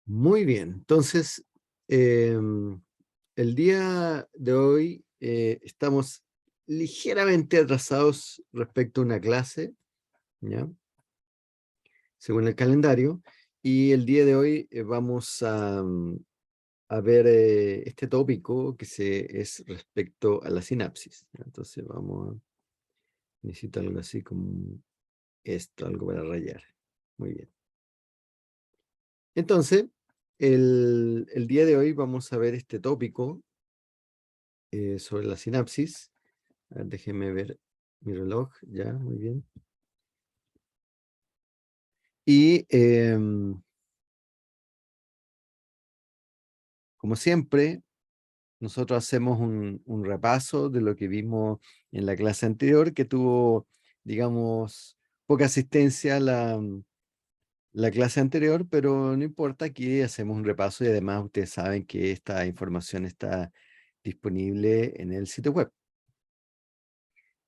Muy bien, entonces el día de hoy estamos ligeramente atrasados respecto a una clase, ¿ya? Según el calendario, y el día de hoy vamos a ver este tópico es respecto a la sinapsis, ¿ya? Entonces necesito algo así como esto, algo para rayar. Muy bien. Entonces, el día de hoy vamos a ver este tópico sobre la sinapsis. A ver, déjenme ver mi reloj, ya, muy bien. Y como siempre, nosotros hacemos un repaso de lo que vimos en la clase anterior, que tuvo, digamos, poca asistencia la clase anterior, pero no importa, aquí hacemos un repaso y además ustedes saben que esta información está disponible en el sitio web.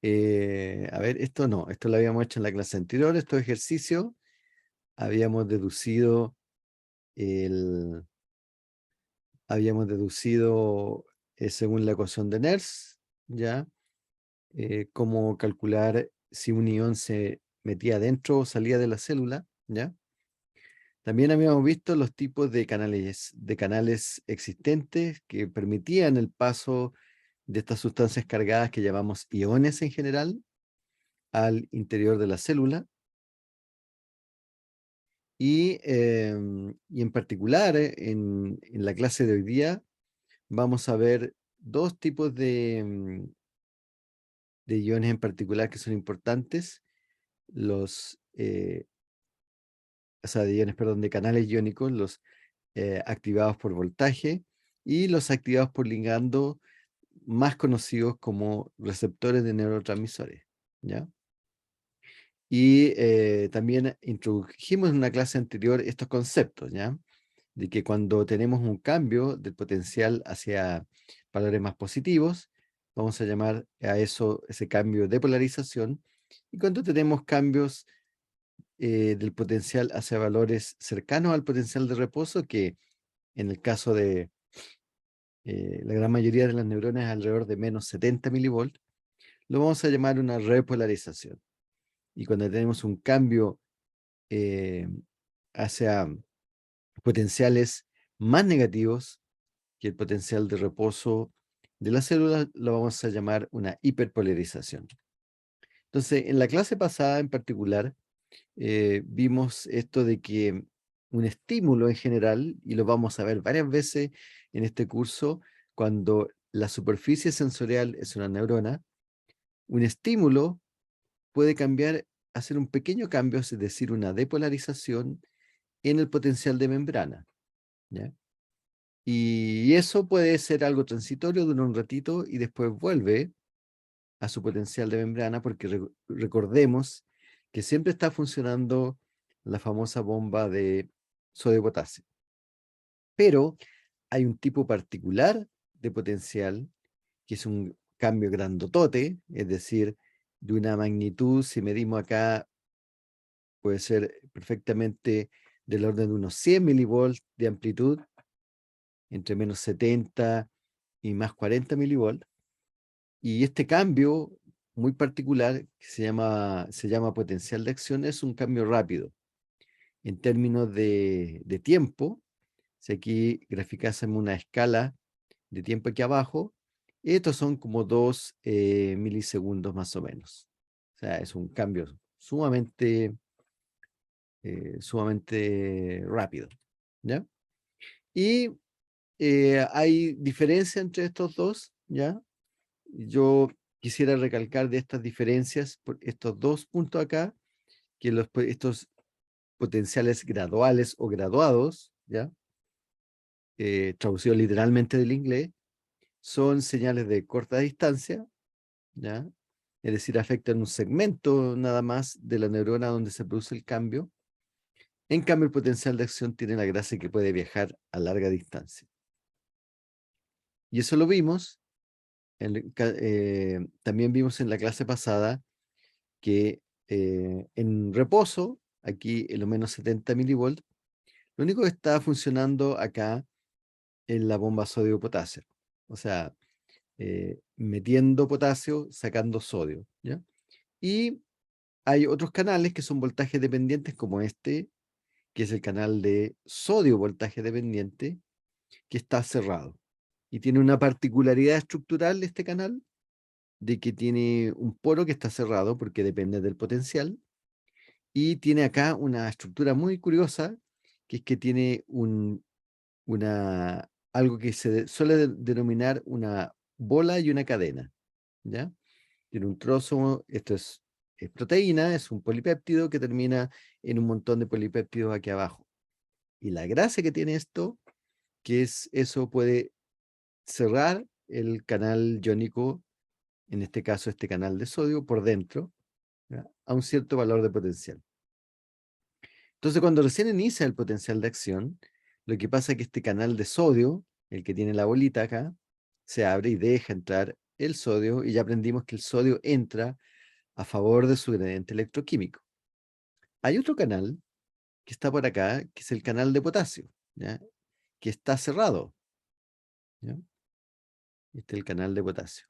A ver, esto lo habíamos hecho en la clase anterior, estos ejercicios. Habíamos deducido el, según la ecuación de Nernst, ¿ya? Cómo calcular si un ion se metía dentro o salía de la célula, ¿ya? También habíamos visto los tipos de canales existentes que permitían el paso de estas sustancias cargadas que llamamos iones en general al interior de la célula. Y en particular, en la clase de hoy día, vamos a ver dos tipos de iones en particular que son importantes, de iones, perdón, de canales iónicos, los activados por voltaje y los activados por ligando, más conocidos como receptores de neurotransmisores, ¿ya? Y también introdujimos en una clase anterior estos conceptos, ¿ya? De que cuando tenemos un cambio del potencial hacia valores más positivos, vamos a llamar a ese cambio de polarización, y cuando tenemos cambios del potencial hacia valores cercanos al potencial de reposo, que en el caso de la gran mayoría de las neuronas es alrededor de menos 70 milivolts, lo vamos a llamar una repolarización. Y cuando tenemos un cambio eh, hacia potenciales más negativos que el potencial de reposo de la célula, lo vamos a llamar una hiperpolarización. Entonces, en la clase pasada en particular, vimos esto de que un estímulo en general, y lo vamos a ver varias veces en este curso, cuando la superficie sensorial es una neurona, un estímulo puede hacer un pequeño cambio, es decir, una depolarización en el potencial de membrana, ¿ya? Y eso puede ser algo transitorio, dura un ratito y después vuelve a su potencial de membrana, porque recordemos que siempre está funcionando la famosa bomba de sodio-potasio. Pero hay un tipo particular de potencial, que es un cambio grandotote, es decir, de una magnitud, si medimos acá, puede ser perfectamente del orden de unos 100 milivolts de amplitud, entre menos 70 y más 40 milivolts. Y este cambio muy particular, que se llama potencial de acción, es un cambio rápido. En términos de tiempo, si aquí graficásemos una escala de tiempo aquí abajo, estos son como 2 milisegundos más o menos. O sea, es un cambio sumamente rápido, ¿ya? Y hay diferencia entre estos dos, ¿ya? Yo quisiera recalcar de estas diferencias, por estos dos puntos acá, que estos potenciales graduales o graduados, ¿ya? Traducido literalmente del inglés, son señales de corta distancia, ¿ya? Es decir, afectan un segmento nada más de la neurona donde se produce el cambio. En cambio, el potencial de acción tiene la gracia que puede viajar a larga distancia. Y eso lo vimos, también vimos en la clase pasada que en reposo, aquí en lo menos 70 milivolts, Lo único que está funcionando acá es la bomba sodio-potasio. O sea, metiendo potasio, sacando sodio, ¿ya? Y hay otros canales que son voltajes dependientes como este, que es el canal de sodio voltaje dependiente, que está cerrado. Y tiene una particularidad estructural este canal, de que tiene un poro que está cerrado porque depende del potencial, y tiene acá una estructura muy curiosa, que es que tiene algo que se suele denominar una bola y una cadena, ¿ya? Tiene un trozo, esto es proteína, es un polipéptido que termina en un montón de polipéptidos aquí abajo. Y la gracia que tiene esto, que es eso puede cerrar el canal iónico, en este caso este canal de sodio, por dentro, ¿ya? A un cierto valor de potencial. Entonces, cuando recién inicia el potencial de acción, lo que pasa es que este canal de sodio, el que tiene la bolita acá, se abre y deja entrar el sodio, y ya aprendimos que el sodio entra a favor de su gradiente electroquímico. Hay otro canal que está por acá, que es el canal de potasio, ¿ya? Que está cerrado, ¿ya? Este es el canal de potasio.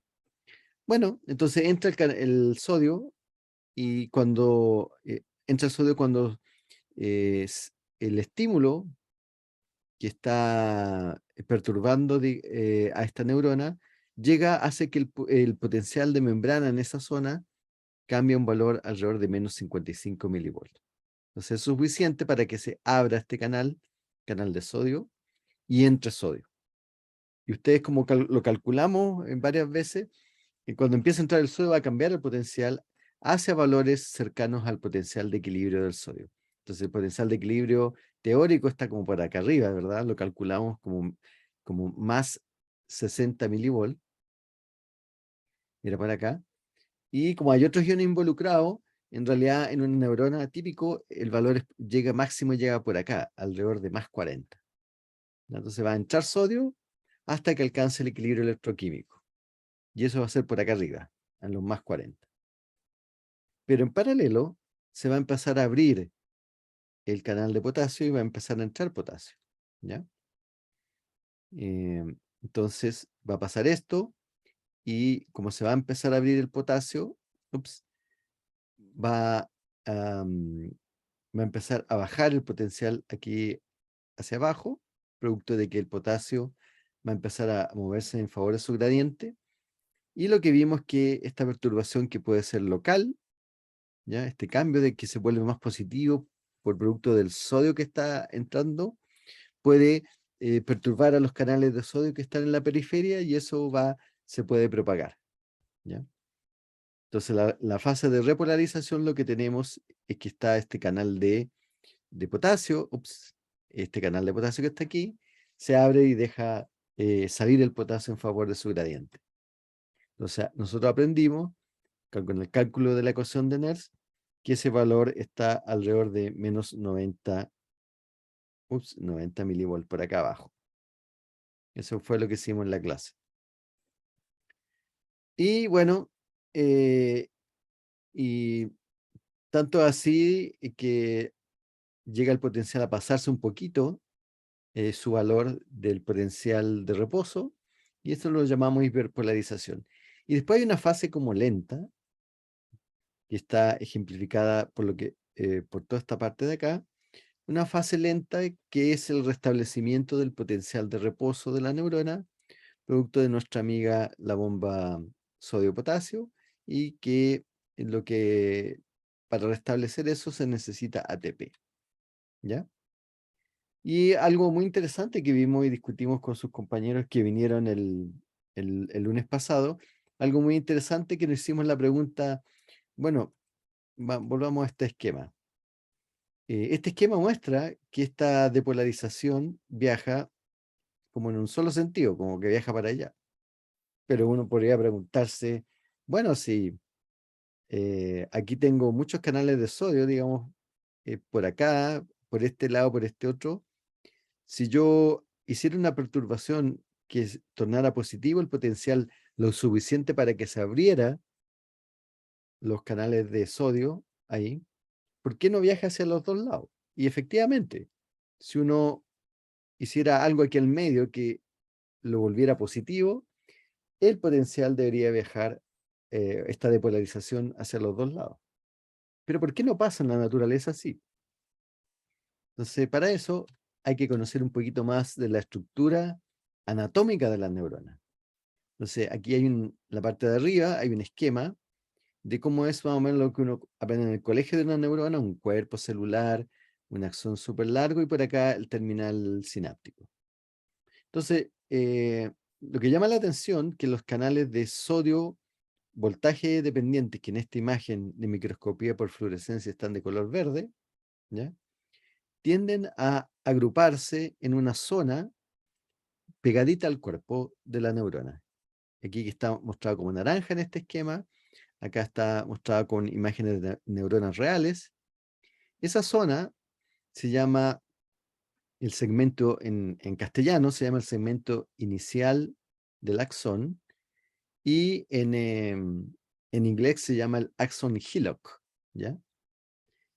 Bueno, entonces entra el sodio, y cuando entra el sodio cuando el estímulo que está perturbando a esta neurona llega, hace que el potencial de membrana en esa zona cambie a un valor alrededor de menos 55 milivolts. Entonces es suficiente para que se abra este canal de sodio, y entre sodio. Y ustedes, como lo calculamos en varias veces, que cuando empieza a entrar el sodio va a cambiar el potencial hacia valores cercanos al potencial de equilibrio del sodio. Entonces el potencial de equilibrio teórico está como por acá arriba, ¿verdad? Lo calculamos como más 60 milivolts, mira para acá. Y como hay otros iones involucrados, en realidad en una neurona típico el valor máximo llega por acá, alrededor de más 40. Entonces va a entrar sodio hasta que alcance el equilibrio electroquímico. Y eso va a ser por acá arriba, a los más 40. Pero en paralelo se va a empezar a abrir el canal de potasio y va a empezar a entrar potasio, ¿ya? Entonces va a pasar esto, y como se va a empezar a abrir el potasio, ups, va, va a empezar a bajar el potencial aquí hacia abajo, producto de que el potasio va a empezar a moverse en favor de su gradiente. Y lo que vimos que esta perturbación, que puede ser local, ¿ya? Este cambio de que se vuelve más positivo por producto del sodio que está entrando, puede perturbar a los canales de sodio que están en la periferia, y eso se puede propagar, ¿ya? Entonces la fase de repolarización, lo que tenemos es que está este canal de potasio, este canal de potasio que está aquí, se abre y deja salir el potasio en favor de su gradiente. Entonces nosotros aprendimos con el cálculo de la ecuación de Nernst que ese valor está alrededor de menos 90 milivolts por acá abajo. Eso fue lo que hicimos en la clase. Y bueno, y tanto así que llega el potencial a pasarse un poquito su valor del potencial de reposo, y esto lo llamamos hiperpolarización. Y después hay una fase como lenta, que está ejemplificada por toda esta parte de acá, una fase lenta que es el restablecimiento del potencial de reposo de la neurona, producto de nuestra amiga la bomba sodio-potasio, y que para restablecer eso se necesita ATP, ¿ya? Y algo muy interesante que vimos y discutimos con sus compañeros que vinieron el lunes pasado, algo muy interesante que nos hicimos la pregunta, bueno, volvamos a este esquema. Este esquema muestra que esta depolarización viaja como en un solo sentido, como que viaja para allá. Pero uno podría preguntarse, bueno, si aquí tengo muchos canales de sodio, digamos, por acá, por este lado, por este otro, si yo hiciera una perturbación que tornara positivo el potencial lo suficiente para que se abriera los canales de sodio ahí, ¿por qué no viaja hacia los dos lados? Y efectivamente, si uno hiciera algo aquí al medio que lo volviera positivo, el potencial debería viajar esta depolarización hacia los dos lados. Pero ¿por qué no pasa en la naturaleza así? Entonces, para eso hay que conocer un poquito más de la estructura anatómica de las neuronas. Entonces, aquí hay la parte de arriba, hay un esquema de cómo es más o menos lo que uno aprende en el colegio de una neurona, un cuerpo celular, un axón súper largo y por acá el terminal sináptico. Entonces, lo que llama la atención que los canales de sodio voltaje dependientes, que en esta imagen de microscopía por fluorescencia están de color verde, ¿ya? Tienden a agruparse en una zona pegadita al cuerpo de la neurona. Aquí está mostrado como naranja en este esquema, acá está mostrado con imágenes de neuronas reales. Esa zona se llama el segmento, en castellano se llama el segmento inicial del axón, y en inglés se llama el axon hillock, ¿ya?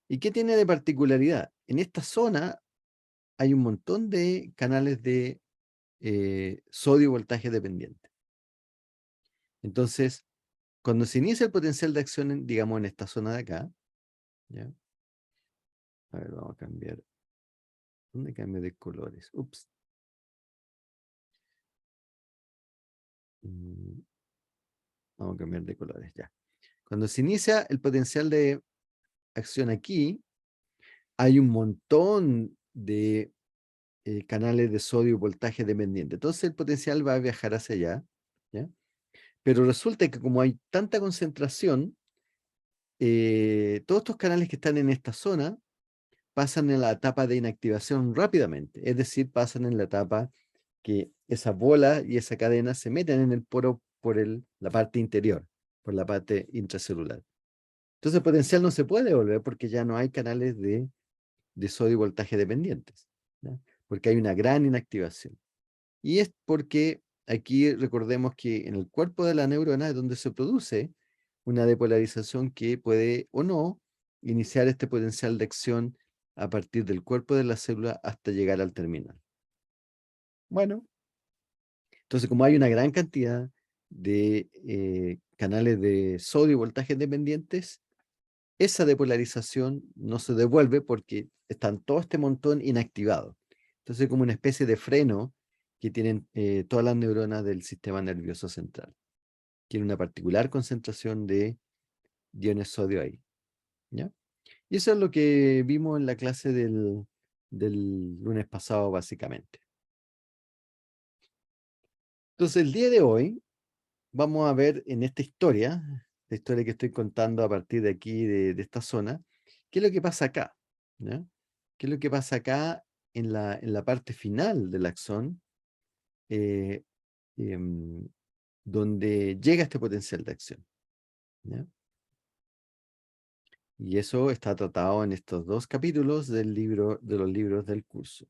¿Y qué tiene de particularidad? En esta zona hay un montón de canales de sodio voltaje dependiente. Entonces, cuando se inicia el potencial de acción, digamos, en esta zona de acá, ¿ya? A ver, vamos a cambiar. ¿Dónde cambio de colores? Ups. Vamos a cambiar de colores, ya. Cuando se inicia el potencial de acción aquí, hay un montón de canales de sodio voltaje dependiente. Entonces el potencial va a viajar hacia allá, ¿ya? Pero resulta que como hay tanta concentración, todos estos canales que están en esta zona pasan en la etapa de inactivación rápidamente, es decir, pasan en la etapa que esa bola y esa cadena se meten en el poro por la parte interior, por la parte intracelular. Entonces el potencial no se puede devolver porque ya no hay canales de sodio voltaje dependientes, ¿ya? Porque hay una gran inactivación. Y es porque aquí recordemos que en el cuerpo de la neurona es donde se produce una depolarización que puede o no iniciar este potencial de acción a partir del cuerpo de la célula hasta llegar al terminal. Bueno, entonces como hay una gran cantidad de canales de sodio y voltajes dependientes, esa depolarización no se devuelve porque están todo este montón inactivado. Entonces, como una especie de freno que tienen todas las neuronas del sistema nervioso central. Tiene una particular concentración de iones sodio ahí, ¿ya? Y eso es lo que vimos en la clase del lunes pasado, básicamente. Entonces, el día de hoy vamos a ver en esta historia, la historia que estoy contando a partir de aquí, de esta zona, qué es lo que pasa acá, ¿ya? ¿Qué es lo que pasa acá en la parte final del axón, eh, em, donde llega este potencial de acción, ¿ya? Y eso está tratado en estos dos capítulos de los libros del curso.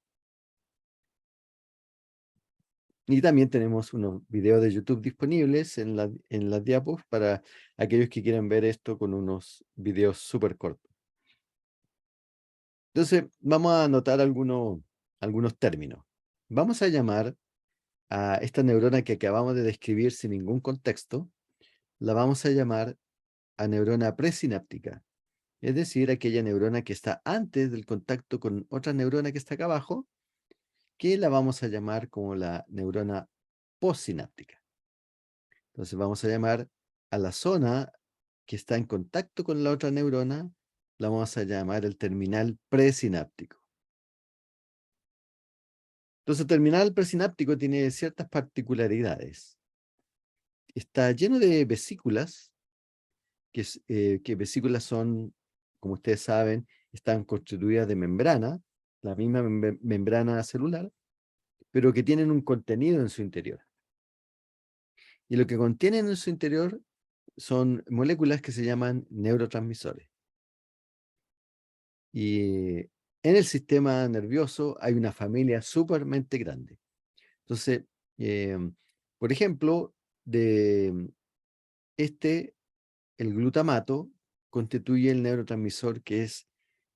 Y también tenemos unos videos de YouTube disponibles en las diapos para aquellos que quieran ver esto con unos videos súper cortos. Entonces, vamos a anotar algunos términos. Vamos a llamar a esta neurona que acabamos de describir sin ningún contexto, la vamos a llamar a neurona presináptica, es decir, aquella neurona que está antes del contacto con otra neurona que está acá abajo, que la vamos a llamar como la neurona postsináptica. Entonces vamos a llamar a la zona que está en contacto con la otra neurona, la vamos a llamar el terminal presináptico. Entonces el terminal presináptico tiene ciertas particularidades. Está lleno de vesículas, que vesículas son, como ustedes saben, están constituidas de membrana, la misma membrana celular, pero que tienen un contenido en su interior. Y lo que contienen en su interior son moléculas que se llaman neurotransmisores. Y en el sistema nervioso hay una familia súpermente grande. Entonces, por ejemplo, de el glutamato constituye el neurotransmisor que es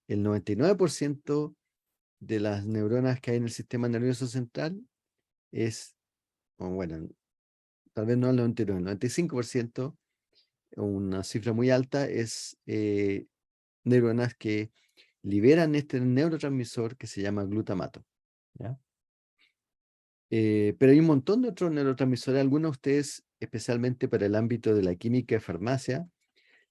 el 99% de las neuronas que hay en el sistema nervioso central es, o bueno, tal vez no el 99, el 95%, una cifra muy alta, es neuronas que liberan este neurotransmisor que se llama glutamato. ¿Ya? Pero hay un montón de otros neurotransmisores, algunos de ustedes, especialmente para el ámbito de la química y farmacia,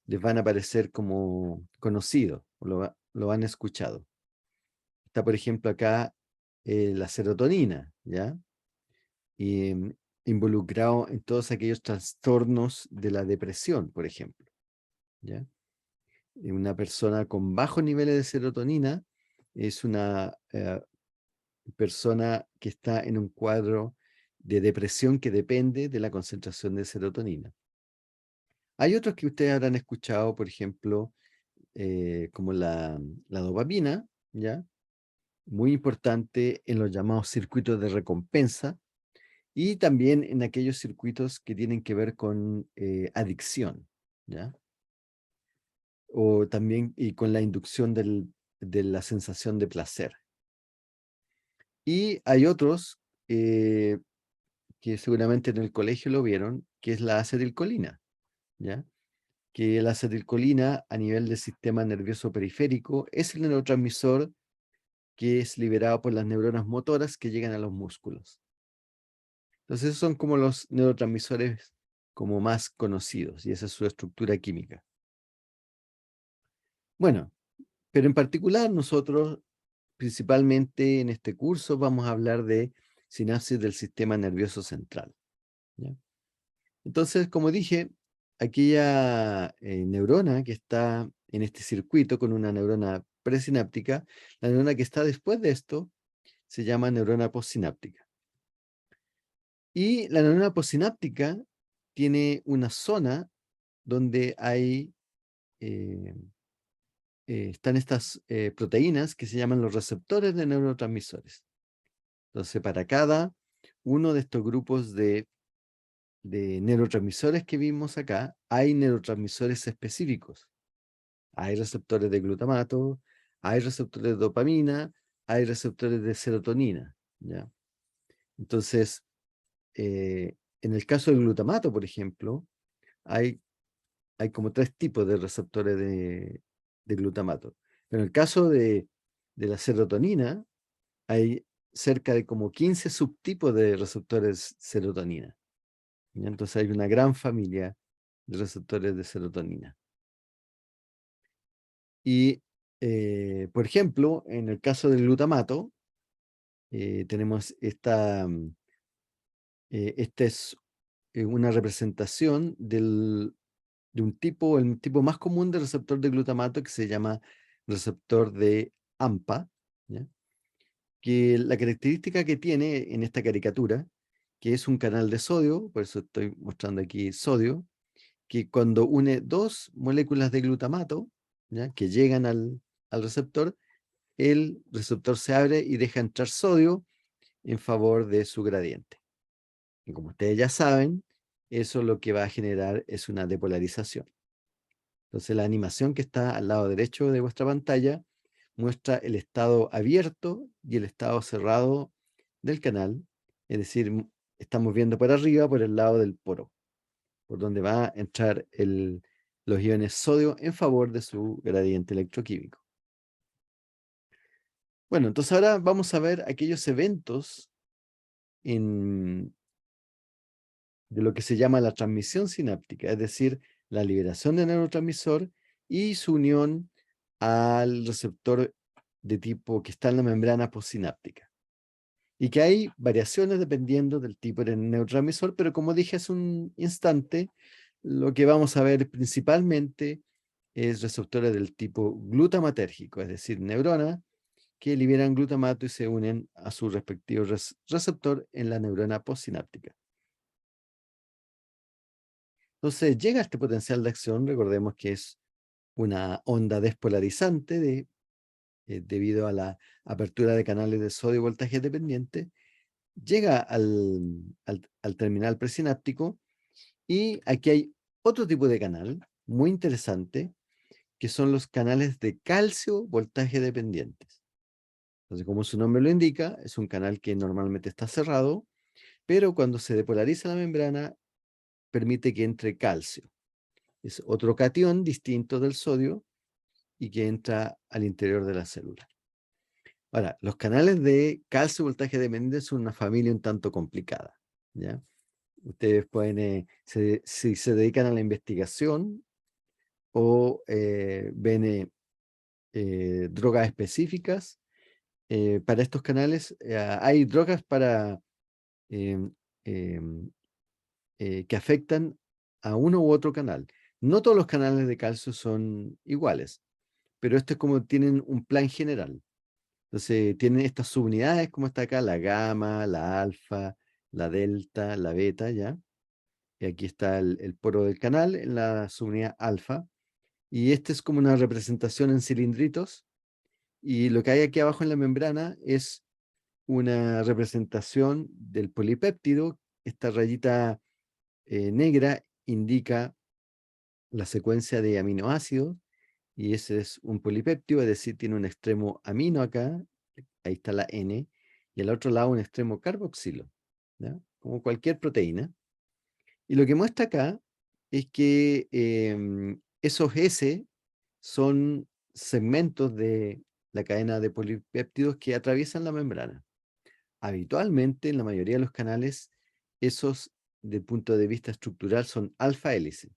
les van a parecer como conocidos, o lo han escuchado. Está, por ejemplo, acá la serotonina, ¿ya? Y involucrado en todos aquellos trastornos de la depresión, por ejemplo, ¿ya? Una persona con bajos niveles de serotonina es una persona que está en un cuadro de depresión que depende de la concentración de serotonina. Hay otros que ustedes habrán escuchado, por ejemplo, como la dopamina, ¿ya? Muy importante en los llamados circuitos de recompensa y también en aquellos circuitos que tienen que ver con adicción, ¿ya? O también y con la inducción de la sensación de placer. Y hay otros que seguramente en el colegio lo vieron, que es la acetilcolina, ¿ya? Que la acetilcolina a nivel del sistema nervioso periférico es el neurotransmisor que es liberado por las neuronas motoras que llegan a los músculos. Entonces esos son como los neurotransmisores como más conocidos y esa es su estructura química. Bueno, pero en particular nosotros principalmente en este curso vamos a hablar de sinapsis del sistema nervioso central, ¿ya? Entonces, como dije, aquella neurona que está en este circuito con una neurona presináptica, la neurona que está después de esto se llama neurona postsináptica. Y la neurona postsináptica tiene una zona donde hay, están estas proteínas que se llaman los receptores de neurotransmisores. Entonces, para cada uno de estos grupos de neurotransmisores que vimos acá, hay neurotransmisores específicos. Hay receptores de glutamato, hay receptores de dopamina, hay receptores de serotonina, ¿ya? Entonces, en el caso del glutamato, por ejemplo, hay, hay como 3 tipos de receptores de glutamato. Pero en el caso de la serotonina, hay cerca de como 15 subtipos de receptores serotonina, ¿ya? Entonces hay una gran familia de receptores de serotonina. Y, por ejemplo, en el caso del glutamato, tenemos esta es una representación de un tipo, el tipo más común de receptor de glutamato que se llama receptor de AMPA, ¿ya? Que la característica que tiene en esta caricatura, que es un canal de sodio, por eso estoy mostrando aquí sodio, que cuando une dos moléculas de glutamato, ¿ya? Que llegan al receptor, el receptor se abre y deja entrar sodio en favor de su gradiente. Y como ustedes ya saben, eso lo que va a generar es una depolarización. Entonces la animación que está al lado derecho de vuestra pantalla muestra el estado abierto y el estado cerrado del canal, es decir, estamos viendo para arriba por el lado del poro, por donde va a entrar los iones sodio en favor de su gradiente electroquímico. Bueno, entonces ahora vamos a ver aquellos eventos de lo que se llama la transmisión sináptica, es decir, la liberación de neurotransmisor y su unión al receptor de tipo que está en la membrana postsináptica. Y que hay variaciones dependiendo del tipo de neurotransmisor, pero como dije hace un instante, lo que vamos a ver principalmente es receptores del tipo glutamatérgico, es decir, neuronas que liberan glutamato y se unen a su respectivo receptor en la neurona postsináptica. Entonces llega este potencial de acción, recordemos que es una onda despolarizante debido a la apertura de canales de sodio y voltaje dependiente, llega al terminal presináptico y aquí hay otro tipo de canal muy interesante que son los canales de calcio voltaje dependientes. Entonces, como su nombre lo indica, es un canal que normalmente está cerrado, pero cuando se depolariza la membrana, permite que entre calcio. Es otro catión distinto del sodio y que entra al interior de la célula. Ahora, los canales de calcio voltaje dependiente son una familia un tanto complicada, ¿ya? Ustedes pueden, si se dedican a la investigación o ven drogas específicas, para estos canales hay drogas para em, em, que afectan a uno u otro canal. No todos los canales de calcio son iguales, pero esto es como tienen un plan general. Entonces tienen estas subunidades como está acá, la gamma, la alfa, la delta, la beta, ¿ya? Y aquí está el poro del canal en la subunidad alfa. Y este es como una representación en cilindritos. Y lo que hay aquí abajo en la membrana es una representación del polipéptido. Esta rayita negra indica la secuencia de aminoácidos y ese es un polipéptido, es decir, tiene un extremo amino acá, ahí está la N, y al otro lado un extremo carboxilo, ¿ya? Como cualquier proteína. Y lo que muestra acá es que esos S son segmentos de la cadena de polipéptidos que atraviesan la membrana. Habitualmente, en la mayoría de los canales, esos, del punto de vista estructural, son alfa hélice.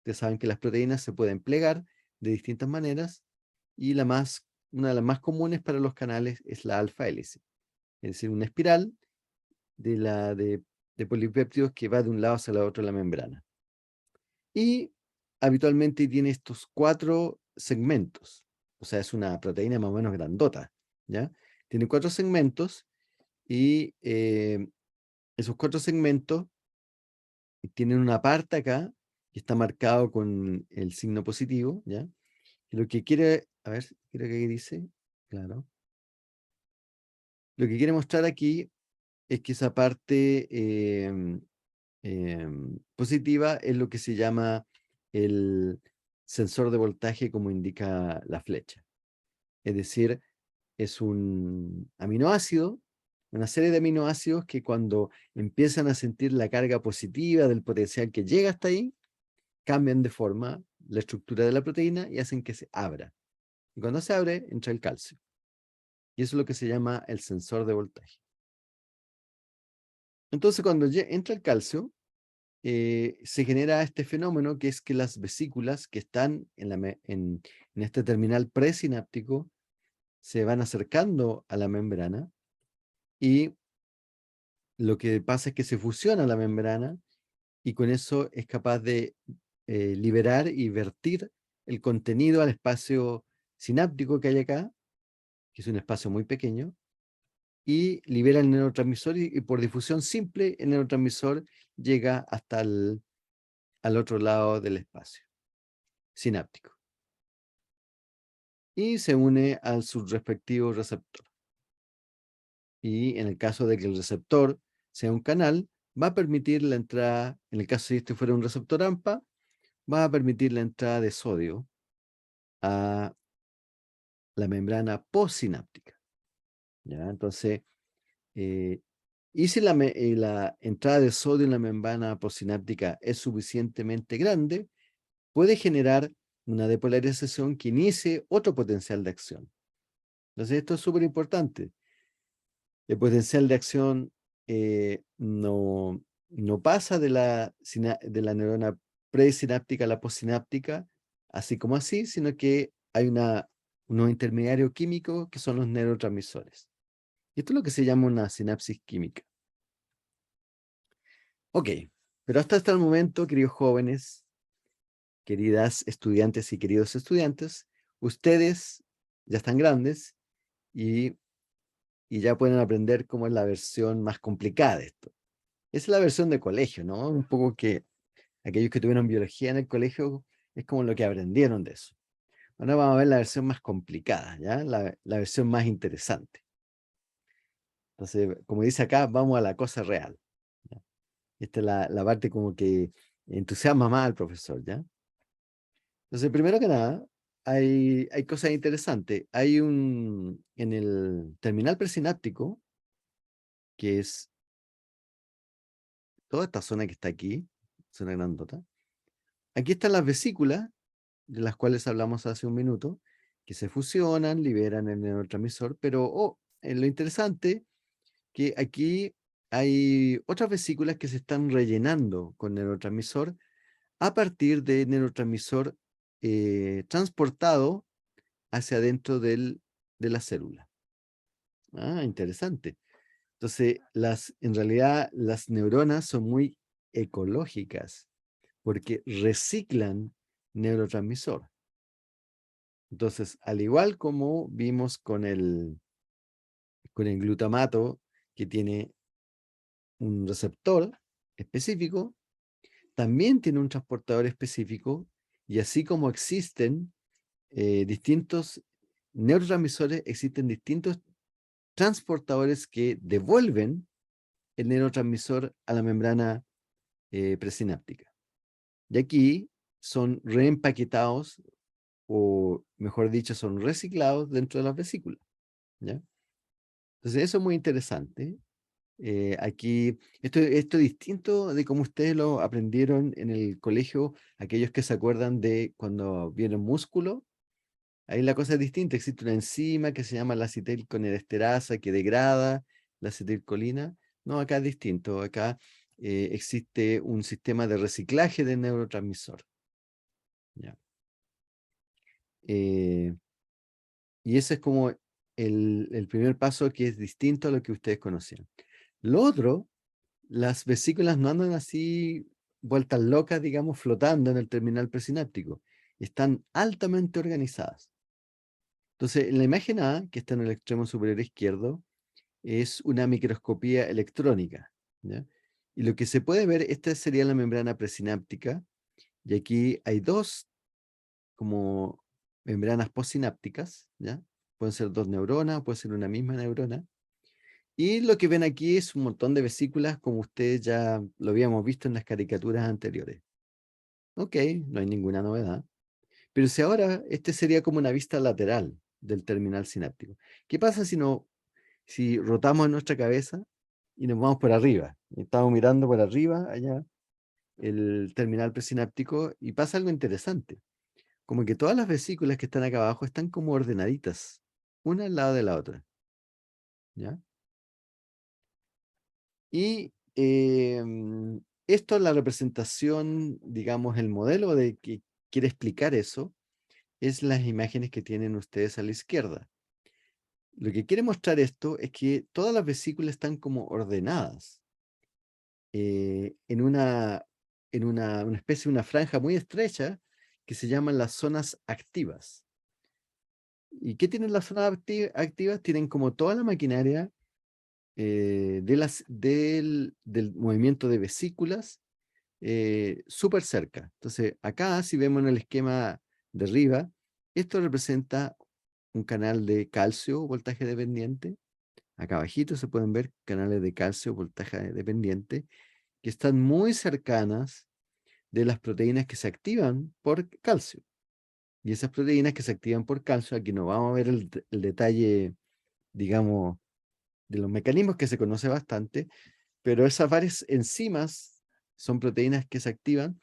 Ustedes saben que las proteínas se pueden plegar de distintas maneras y una de las más comunes para los canales es la alfa hélice, es decir, una espiral de polipéptidos que va de un lado hacia el otro de la membrana. Y habitualmente tiene estos 4 segmentos, o sea, es una proteína más o menos grandota, ¿ya? Tiene 4 segmentos y esos 4 segmentos tienen una parte acá que está marcado con el signo positivo, ¿ya? Y lo que quiere, a ver, creo que aquí dice, claro. Lo que quiere mostrar aquí es que esa parte positiva es lo que se llama el sensor de voltaje, como indica la flecha. Es decir, es un aminoácido, una serie de aminoácidos que cuando empiezan a sentir la carga positiva del potencial que llega hasta ahí, cambian de forma la estructura de la proteína y hacen que se abra. Y cuando se abre, entra el calcio. Y eso es lo que se llama el sensor de voltaje. Entonces, cuando entra el calcio, se genera este fenómeno que es que las vesículas que están en este terminal presináptico se van acercando a la membrana y lo que pasa es que se fusiona la membrana y con eso es capaz de liberar y vertir el contenido al espacio sináptico que hay acá, que es un espacio muy pequeño, y libera el neurotransmisor y por difusión simple el neurotransmisor llega hasta al otro lado del espacio sináptico y se une al su respectivo receptor. Y en el caso de que el receptor sea un canal, va a permitir la entrada, en el caso de este fuera un receptor AMPA, va a permitir la entrada de sodio a la membrana postsináptica, ¿ya? Entonces, eh, y si la entrada de sodio en la membrana postsináptica es suficientemente grande, puede generar una depolarización que inicie otro potencial de acción. Entonces, esto es súper importante. El potencial de acción no pasa de la neurona presináptica a la postsináptica, así como así, sino que hay unos intermediarios químicos que son los neurotransmisores. Y esto es lo que se llama una sinapsis química. Ok, pero hasta el momento, queridos jóvenes, queridas estudiantes y queridos estudiantes, ustedes ya están grandes y, y ya pueden aprender cómo es la versión más complicada de esto. Esa es la versión de colegio, ¿no? Un poco que aquellos que tuvieron biología en el colegio es como lo que aprendieron de eso. Ahora vamos a ver la versión más complicada, ¿ya? La versión más interesante. Entonces, como dice acá, vamos a la cosa real, ¿ya? Esta es la parte como que entusiasma más al profesor, ¿ya? Entonces, primero que nada, hay cosas interesantes. Hay en el terminal presináptico, que es toda esta zona que está aquí, zona grandota. Aquí están las vesículas, de las cuales hablamos hace un minuto, que se fusionan, liberan el neurotransmisor, pero lo interesante que aquí hay otras vesículas que se están rellenando con neurotransmisor a partir de neurotransmisor transportado hacia adentro de la célula. Ah, interesante. Entonces, en realidad las neuronas son muy ecológicas porque reciclan neurotransmisor. Entonces, al igual como vimos con el glutamato, que tiene un receptor específico, también tiene un transportador específico, y así como existen distintos neurotransmisores, existen distintos transportadores que devuelven el neurotransmisor a la membrana presináptica. Y aquí son reempaquetados, o mejor dicho, son reciclados dentro de las vesículas, ¿ya? Entonces eso es muy interesante. Aquí, esto es distinto de cómo ustedes lo aprendieron en el colegio, aquellos que se acuerdan de cuando vieron músculo. Ahí la cosa es distinta, existe una enzima que se llama la acetilcolinesterasa que degrada la acetilcolina. No, acá es distinto, acá existe un sistema de reciclaje de neurotransmisor. ¿Ya? Eh, y ese es como el primer paso, que es distinto a lo que ustedes conocían. Lo otro, las vesículas no andan así vueltas locas, digamos, flotando en el terminal presináptico. Están altamente organizadas. Entonces, en la imagen A, que está en el extremo superior izquierdo, es una microscopía electrónica, ¿ya? Y lo que se puede ver, esta sería la membrana presináptica, y aquí hay dos como membranas postsinápticas, ¿ya? Pueden ser dos neuronas, puede ser una misma neurona. Y lo que ven aquí es un montón de vesículas, como ustedes ya lo habíamos visto en las caricaturas anteriores. Ok, no hay ninguna novedad. Pero si ahora, este sería como una vista lateral del terminal sináptico. ¿Qué pasa si rotamos nuestra cabeza y nos vamos por arriba? Estamos mirando por arriba, allá, el terminal presináptico, y pasa algo interesante. Como que todas las vesículas que están acá abajo están como ordenaditas, una al lado de la otra, ¿ya? Y esto es la representación, digamos, el modelo de que quiere explicar eso, es las imágenes que tienen ustedes a la izquierda. Lo que quiere mostrar esto es que todas las vesículas están como ordenadas una especie, una franja muy estrecha que se llaman las zonas activas. ¿Y qué tienen las zonas activas? Tienen como toda la maquinaria del movimiento de vesículas súper cerca. Entonces, acá, si vemos en el esquema de arriba, esto representa un canal de calcio, voltaje dependiente. Acá abajito se pueden ver canales de calcio, voltaje dependiente, que están muy cercanas de las proteínas que se activan por calcio. Y esas proteínas que se activan por calcio, aquí no vamos a ver el detalle, digamos, de los mecanismos, que se conoce bastante, pero esas varias enzimas son proteínas que se activan.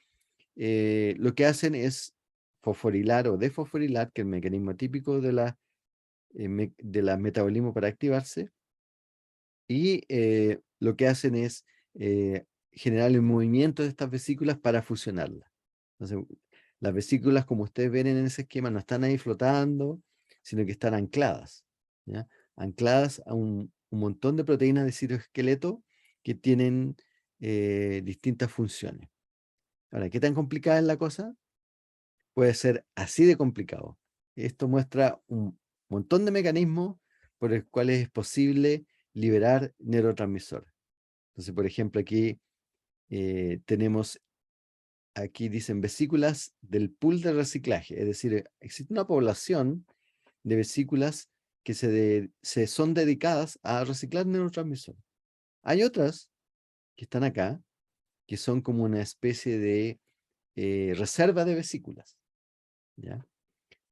Lo que hacen es fosforilar o desfosforilar, que es el mecanismo típico de la metabolismo para activarse, y lo que hacen es generar el movimiento de estas vesículas para fusionarlas. Entonces, las vesículas, como ustedes ven en ese esquema, no están ahí flotando, sino que están ancladas, ¿ya? Ancladas a un montón de proteínas de citoesqueleto que tienen distintas funciones. Ahora, ¿qué tan complicada es la cosa? Puede ser así de complicado. Esto muestra un montón de mecanismos por los cuales es posible liberar neurotransmisores. Entonces, por ejemplo, aquí tenemos, aquí dicen vesículas del pool de reciclaje, es decir, existe una población de vesículas que se son dedicadas a reciclar neurotransmisores. Hay otras que están acá, que son como una especie de reserva de vesículas, ¿ya?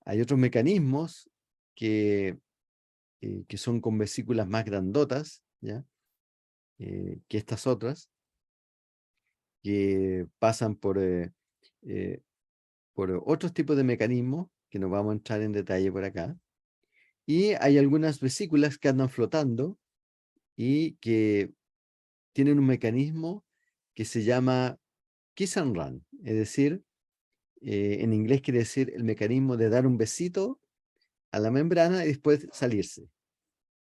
Hay otros mecanismos que, que son con vesículas más grandotas, ¿ya? Que estas otras, que pasan por otros tipos de mecanismos, que no vamos a entrar en detalle por acá. Y hay algunas vesículas que andan flotando y que tienen un mecanismo que se llama kiss and run, es decir, en inglés quiere decir el mecanismo de dar un besito a la membrana y después salirse.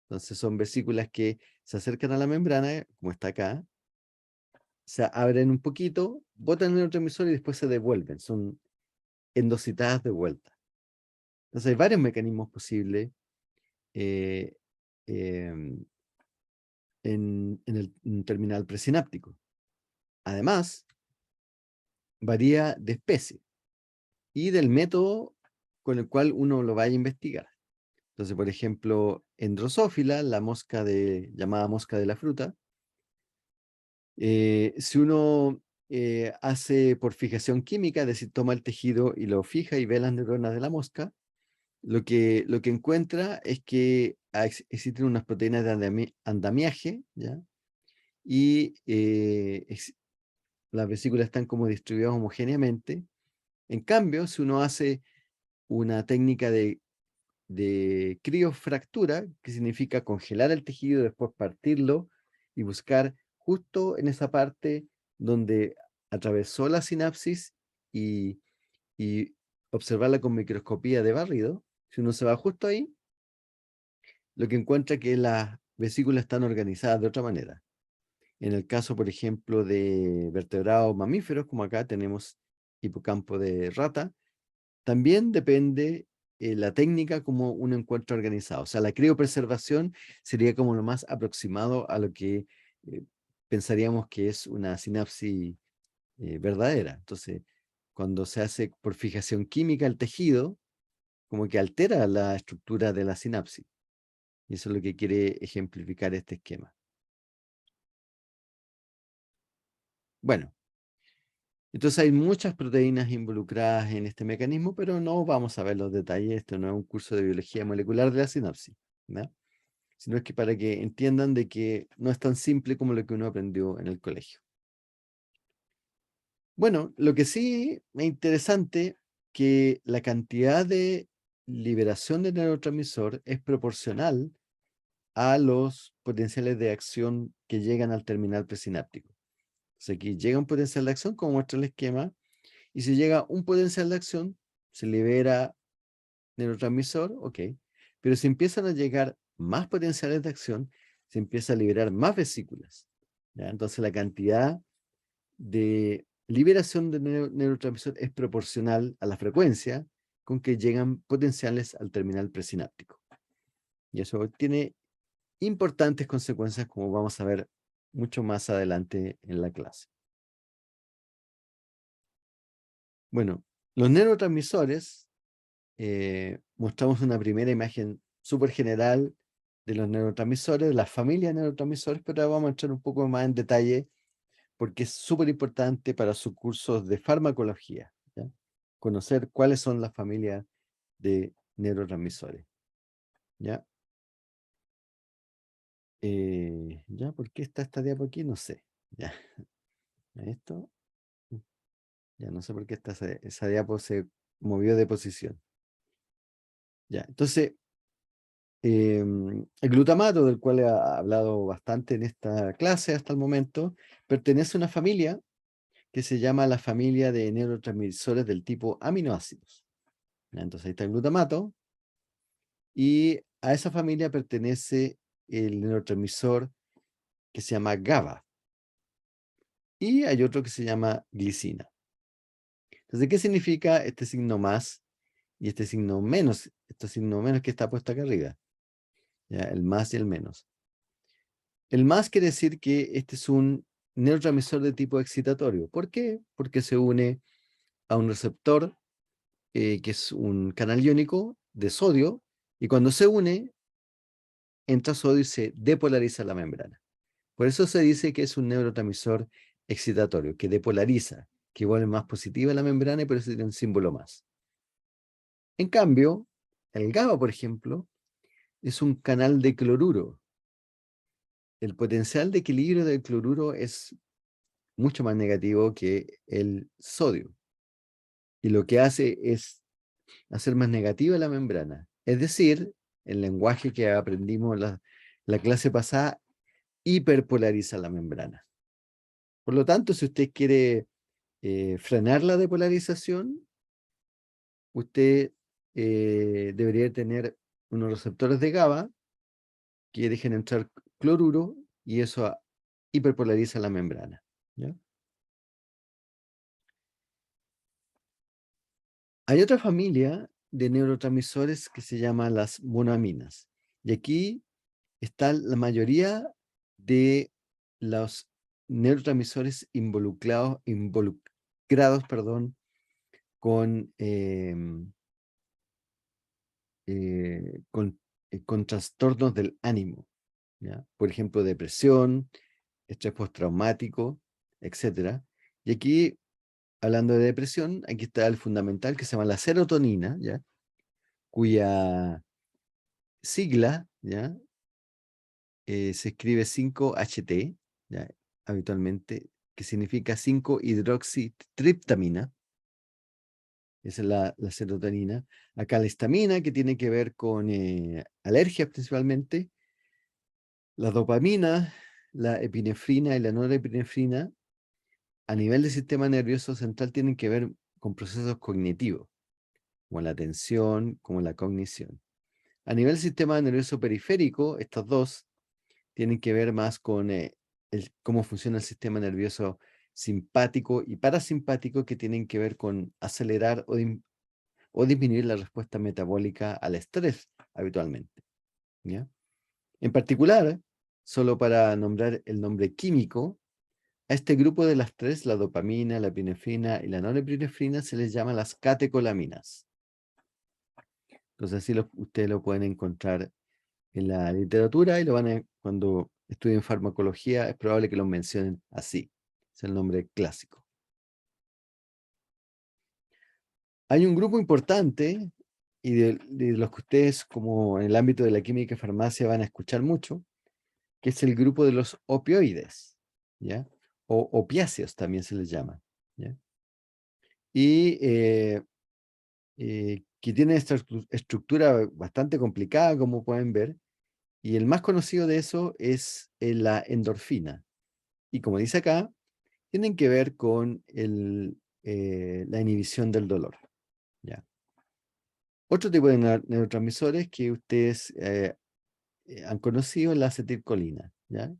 Entonces son vesículas que se acercan a la membrana, como está acá, se abren un poquito, botan el neurotransmisor y después se devuelven. Son endocitadas de vuelta. Entonces hay varios mecanismos posibles eh, em, en el terminal presináptico. Además, varía de especie y del método con el cual uno lo vaya a investigar. Entonces, por ejemplo, en Drosophila, la mosca llamada mosca de la fruta, si uno hace por fijación química, es decir, toma el tejido y lo fija y ve las neuronas de la mosca, lo que encuentra es que existen unas proteínas de andamiaje, ¿ya? Y las vesículas están como distribuidas homogéneamente. En cambio, si uno hace una técnica de criofractura, que significa congelar el tejido, después partirlo y buscar justo en esa parte donde atravesó la sinapsis y, y observarla con microscopía de barrido, si uno se va justo ahí, lo que encuentra que las vesículas están organizadas de otra manera. En el caso, por ejemplo, de vertebrados mamíferos, como acá tenemos hipocampo de rata, también depende la técnica como uno encuentra organizado. O sea, la criopreservación sería como lo más aproximado a lo que eh, pensaríamos que es una sinapsis verdadera. Entonces, cuando se hace por fijación química el tejido, como que altera la estructura de la sinapsis. Y eso es lo que quiere ejemplificar este esquema. Bueno, entonces hay muchas proteínas involucradas en este mecanismo, pero no vamos a ver los detalles. Esto no es un curso de biología molecular de la sinapsis, ¿no? Sino es que para que entiendan de que no es tan simple como lo que uno aprendió en el colegio. Bueno, lo que sí es interesante que la cantidad de liberación de neurotransmisor es proporcional a los potenciales de acción que llegan al terminal presináptico. O sea, aquí llega un potencial de acción, como muestra el esquema, y si llega un potencial de acción, se libera neurotransmisor, ok, pero si empiezan a llegar más potenciales de acción, se empieza a liberar más vesículas, ¿ya? Entonces la cantidad de liberación de neurotransmisor es proporcional a la frecuencia con que llegan potenciales al terminal presináptico. Y eso tiene importantes consecuencias, como vamos a ver mucho más adelante en la clase. Bueno, los neurotransmisores, mostramos una primera imagen súper general de los neurotransmisores, de la familia de neurotransmisores, pero ahora vamos a entrar un poco más en detalle porque es súper importante para sus cursos de farmacología, ¿ya? Conocer cuáles son las familias de neurotransmisores, ¿ya? ¿Ya? ¿Por qué está esta diapo aquí? No sé, ¿ya? Esto, ya no sé por qué esa diapo se movió de posición, ¿ya? Entonces, el glutamato, del cual he hablado bastante en esta clase hasta el momento, pertenece a una familia que se llama la familia de neurotransmisores del tipo aminoácidos. Entonces ahí está el glutamato, y a esa familia pertenece el neurotransmisor que se llama GABA, y hay otro que se llama glicina. Entonces, ¿qué significa este signo más y este signo menos? Este signo menos que está puesto acá arriba, ¿ya? El más y el menos. El más quiere decir que este es un neurotransmisor de tipo excitatorio. ¿Por qué? Porque se une a un receptor que es un canal iónico de sodio, y cuando se une, entra sodio y se depolariza la membrana. Por eso se dice que es un neurotransmisor excitatorio, que depolariza, que vuelve más positiva la membrana, y por eso tiene un símbolo más. En cambio, el GABA, por ejemplo, es un canal de cloruro. El potencial de equilibrio del cloruro es mucho más negativo que el sodio. Y lo que hace es hacer más negativa la membrana. Es decir, el lenguaje que aprendimos la clase pasada, hiperpolariza la membrana. Por lo tanto, si usted quiere frenar la depolarización, usted debería tener unos receptores de GABA que dejen entrar cloruro y eso hiperpolariza la membrana, ¿ya? Hay otra familia de neurotransmisores que se llama las monoaminas. Y aquí está la mayoría de los neurotransmisores involucrados, perdón, con, con trastornos del ánimo, ¿ya? Por ejemplo, depresión, estrés postraumático, etcétera. Y aquí, hablando de depresión, aquí está el fundamental que se llama la serotonina, ¿ya? Cuya sigla, ¿ya? Se escribe 5-HT, ¿ya? Habitualmente, que significa 5-hidroxitriptamina. Esa es la serotonina. Acá la histamina, que tiene que ver con alergias principalmente. La dopamina, la epinefrina y la norepinefrina, a nivel del sistema nervioso central, tienen que ver con procesos cognitivos, como la atención, como la cognición. A nivel del sistema nervioso periférico, estos dos tienen que ver más con cómo funciona el sistema nervioso simpático y parasimpático, que tienen que ver con acelerar o disminuir la respuesta metabólica al estrés habitualmente, ¿ya? En particular, solo para nombrar el nombre químico, a este grupo de las tres, la dopamina, la epinefrina y la norepinefrina, se les llama las catecolaminas. Entonces así ustedes lo pueden encontrar en la literatura y cuando estudien farmacología es probable que lo mencionen así. Es el nombre clásico. Hay un grupo importante y de los que ustedes, como en el ámbito de la química y farmacia, van a escuchar mucho, que es el grupo de los opioides, ¿ya? O opiáceos también se les llama, ¿ya? Y que tiene esta estructura bastante complicada, como pueden ver, y el más conocido de eso es la endorfina. Y como dice acá, tienen que ver con la inhibición del dolor, ¿ya? Otro tipo de neurotransmisores que ustedes han conocido es la acetilcolina, ¿ya?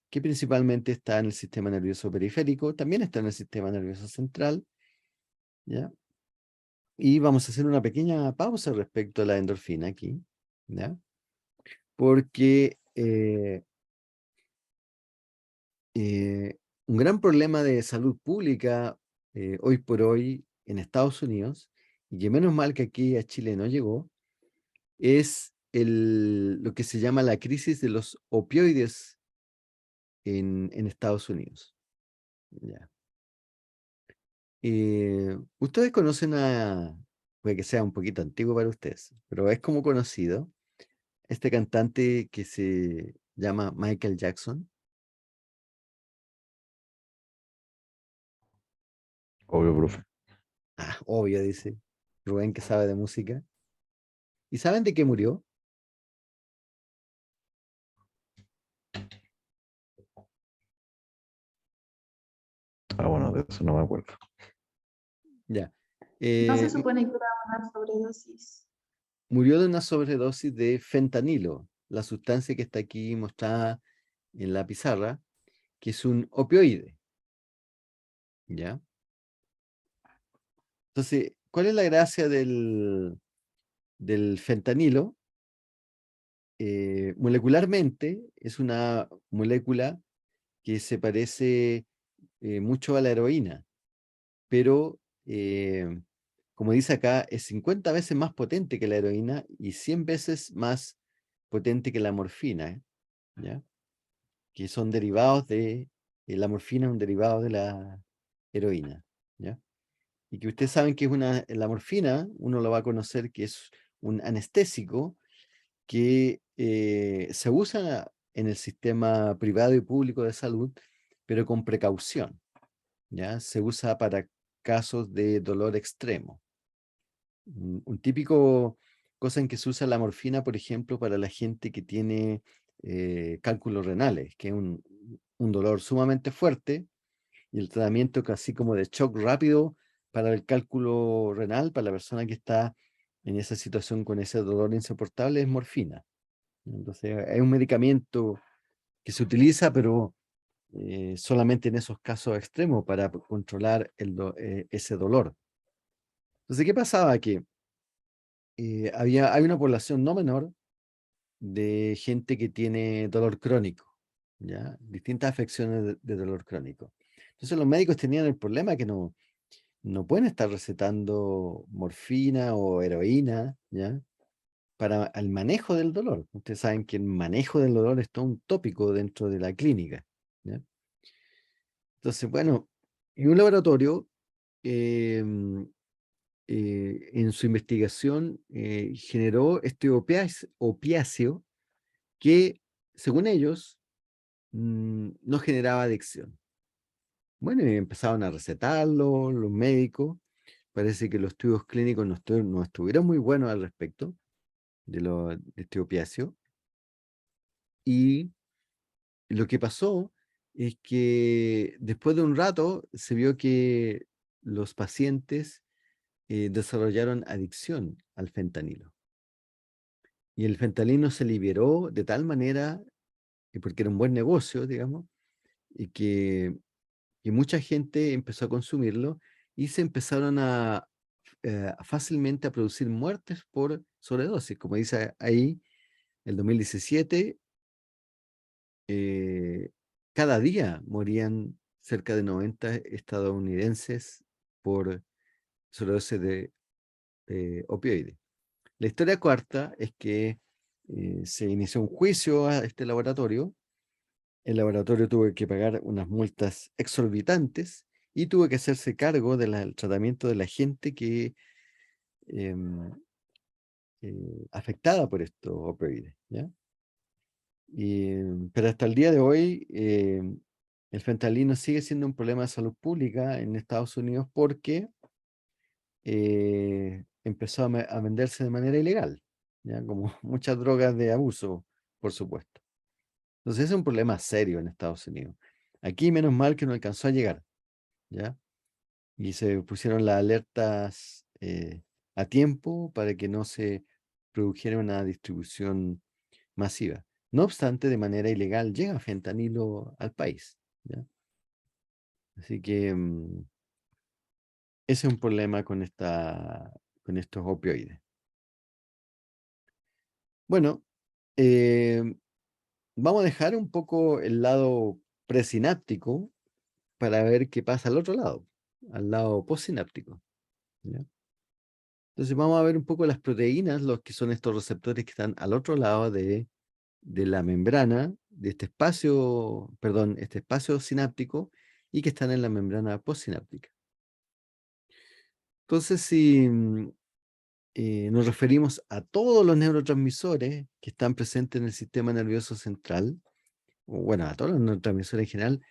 Que principalmente está en el sistema nervioso periférico, también está en el sistema nervioso central, ¿ya? Y vamos a hacer una pequeña pausa respecto a la endorfina aquí, ¿ya? Porque un gran problema de salud pública hoy por hoy en Estados Unidos, y que menos mal que aquí a Chile no llegó, es lo que se llama la crisis de los opioides en Estados Unidos. Ya. Ustedes conocen puede que sea un poquito antiguo para ustedes, pero es como conocido, este cantante que se llama Michael Jackson. Obvio, profe. Ah, obvio, dice Rubén, que sabe de música. ¿Y saben de qué murió? Ah, bueno, de eso no me acuerdo. Ya. No se Eh, supone que era una sobredosis. Murió de una sobredosis de fentanilo, la sustancia que está aquí mostrada en la pizarra, que es un opioide, ¿ya? Entonces, ¿cuál es la gracia del fentanilo? Molecularmente es una molécula que se parece mucho a la heroína, pero como dice acá, es 50 veces más potente que la heroína y 100 veces más potente que la morfina, ¿ya? Que son derivados la morfina es un derivado de la heroína, ¿ya? y que ustedes saben que es la morfina, uno lo va a conocer que es un anestésico que se usa en el sistema privado y público de salud, pero con precaución, ¿ya? Se usa para casos de dolor extremo. Un típico cosa en que se usa la morfina, por ejemplo, para la gente que tiene cálculos renales, que es un dolor sumamente fuerte, y el tratamiento casi como de shock rápido para el cálculo renal, para la persona que está en esa situación con ese dolor insoportable, es morfina. Entonces, es un medicamento que se utiliza, pero solamente en esos casos extremos para controlar ese dolor. Entonces, ¿qué pasaba? Que hay una población no menor de gente que tiene dolor crónico, ¿ya? Distintas afecciones de dolor crónico. Entonces, los médicos tenían el problema que no pueden estar recetando morfina o heroína, ¿ya? Para el manejo del dolor. Ustedes saben que el manejo del dolor es todo un tópico dentro de la clínica, ¿ya? Entonces, bueno, y un laboratorio em, en su investigación generó este opiáceo que, según ellos, no generaba adicción. Bueno, y empezaron a recetarlo los médicos. Parece que los estudios clínicos no estuvieron muy buenos al respecto de este opiáceo. Y lo que pasó es que después de un rato se vio que los pacientes desarrollaron adicción al fentanilo. Y el fentanilo se liberó de tal manera, porque era un buen negocio, digamos, y que mucha gente empezó a consumirlo y se empezaron fácilmente a producir muertes por sobredosis. Como dice ahí, el 2017, cada día morían cerca de 90 estadounidenses por sobredosis de opioides. La historia cuarta es que se inició un juicio a este laboratorio. El laboratorio tuvo que pagar unas multas exorbitantes y tuvo que hacerse cargo del tratamiento de la gente que em, afectada por estos opioides, ¿ya? Pero hasta el día de hoy, el fentanilo sigue siendo un problema de salud pública en Estados Unidos porque empezó a venderse de manera ilegal, ¿ya? Como muchas drogas de abuso, por supuesto. Entonces es un problema serio en Estados Unidos. Aquí menos mal que no alcanzó a llegar, ¿ya? Y se pusieron las alertas a tiempo para que no se produjera una distribución masiva. No obstante, de manera ilegal llega fentanilo al país, ¿ya? Así que ese es un problema con estos opioides. Bueno, vamos a dejar un poco el lado presináptico para ver qué pasa al otro lado, al lado postsináptico, ¿ya? Entonces vamos a ver un poco las proteínas, los que son estos receptores que están al otro lado de la membrana, de este espacio sináptico y que están en la membrana postsináptica. Entonces, si nos referimos a todos los neurotransmisores que están presentes en el sistema nervioso central, o bueno, a todos los neurotransmisores en general,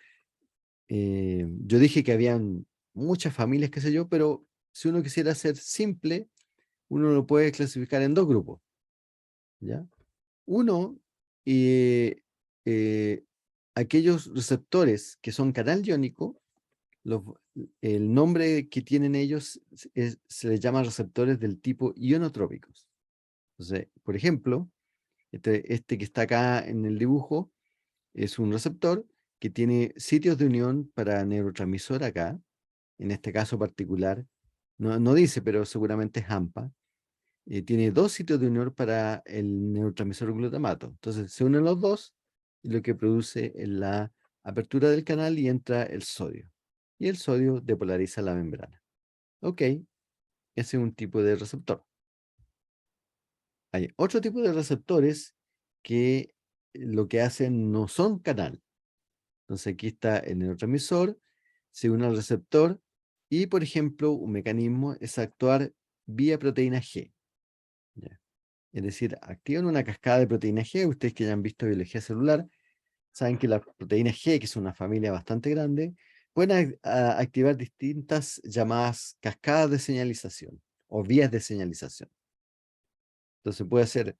yo dije que habían muchas familias, qué sé yo, pero si uno quisiera ser simple, uno lo puede clasificar en dos grupos, ¿ya? Uno, eh, eh, aquellos receptores que son canal iónico, los- el nombre que tienen ellos se les llama receptores del tipo ionotrópicos. Entonces, por ejemplo, este que está acá en el dibujo es un receptor que tiene sitios de unión para neurotransmisor acá, en este caso particular, no dice, pero seguramente es AMPA. Tiene dos sitios de unión para el neurotransmisor glutamato. Entonces se unen los dos y lo que produce es la apertura del canal y entra el sodio. Y el sodio depolariza la membrana. Ok, ese es un tipo de receptor. Hay otro tipo de receptores que lo que hacen no son canal. Entonces aquí está el neurotransmisor, se une al receptor Y, por ejemplo, un mecanismo es actuar vía proteína G. ¿Ya? Es decir, activan una cascada de proteína G. Ustedes que ya han visto biología celular, saben que las proteínas G, que es una familia bastante grande, pueden activar distintas llamadas cascadas de señalización o vías de señalización. Entonces puede ser,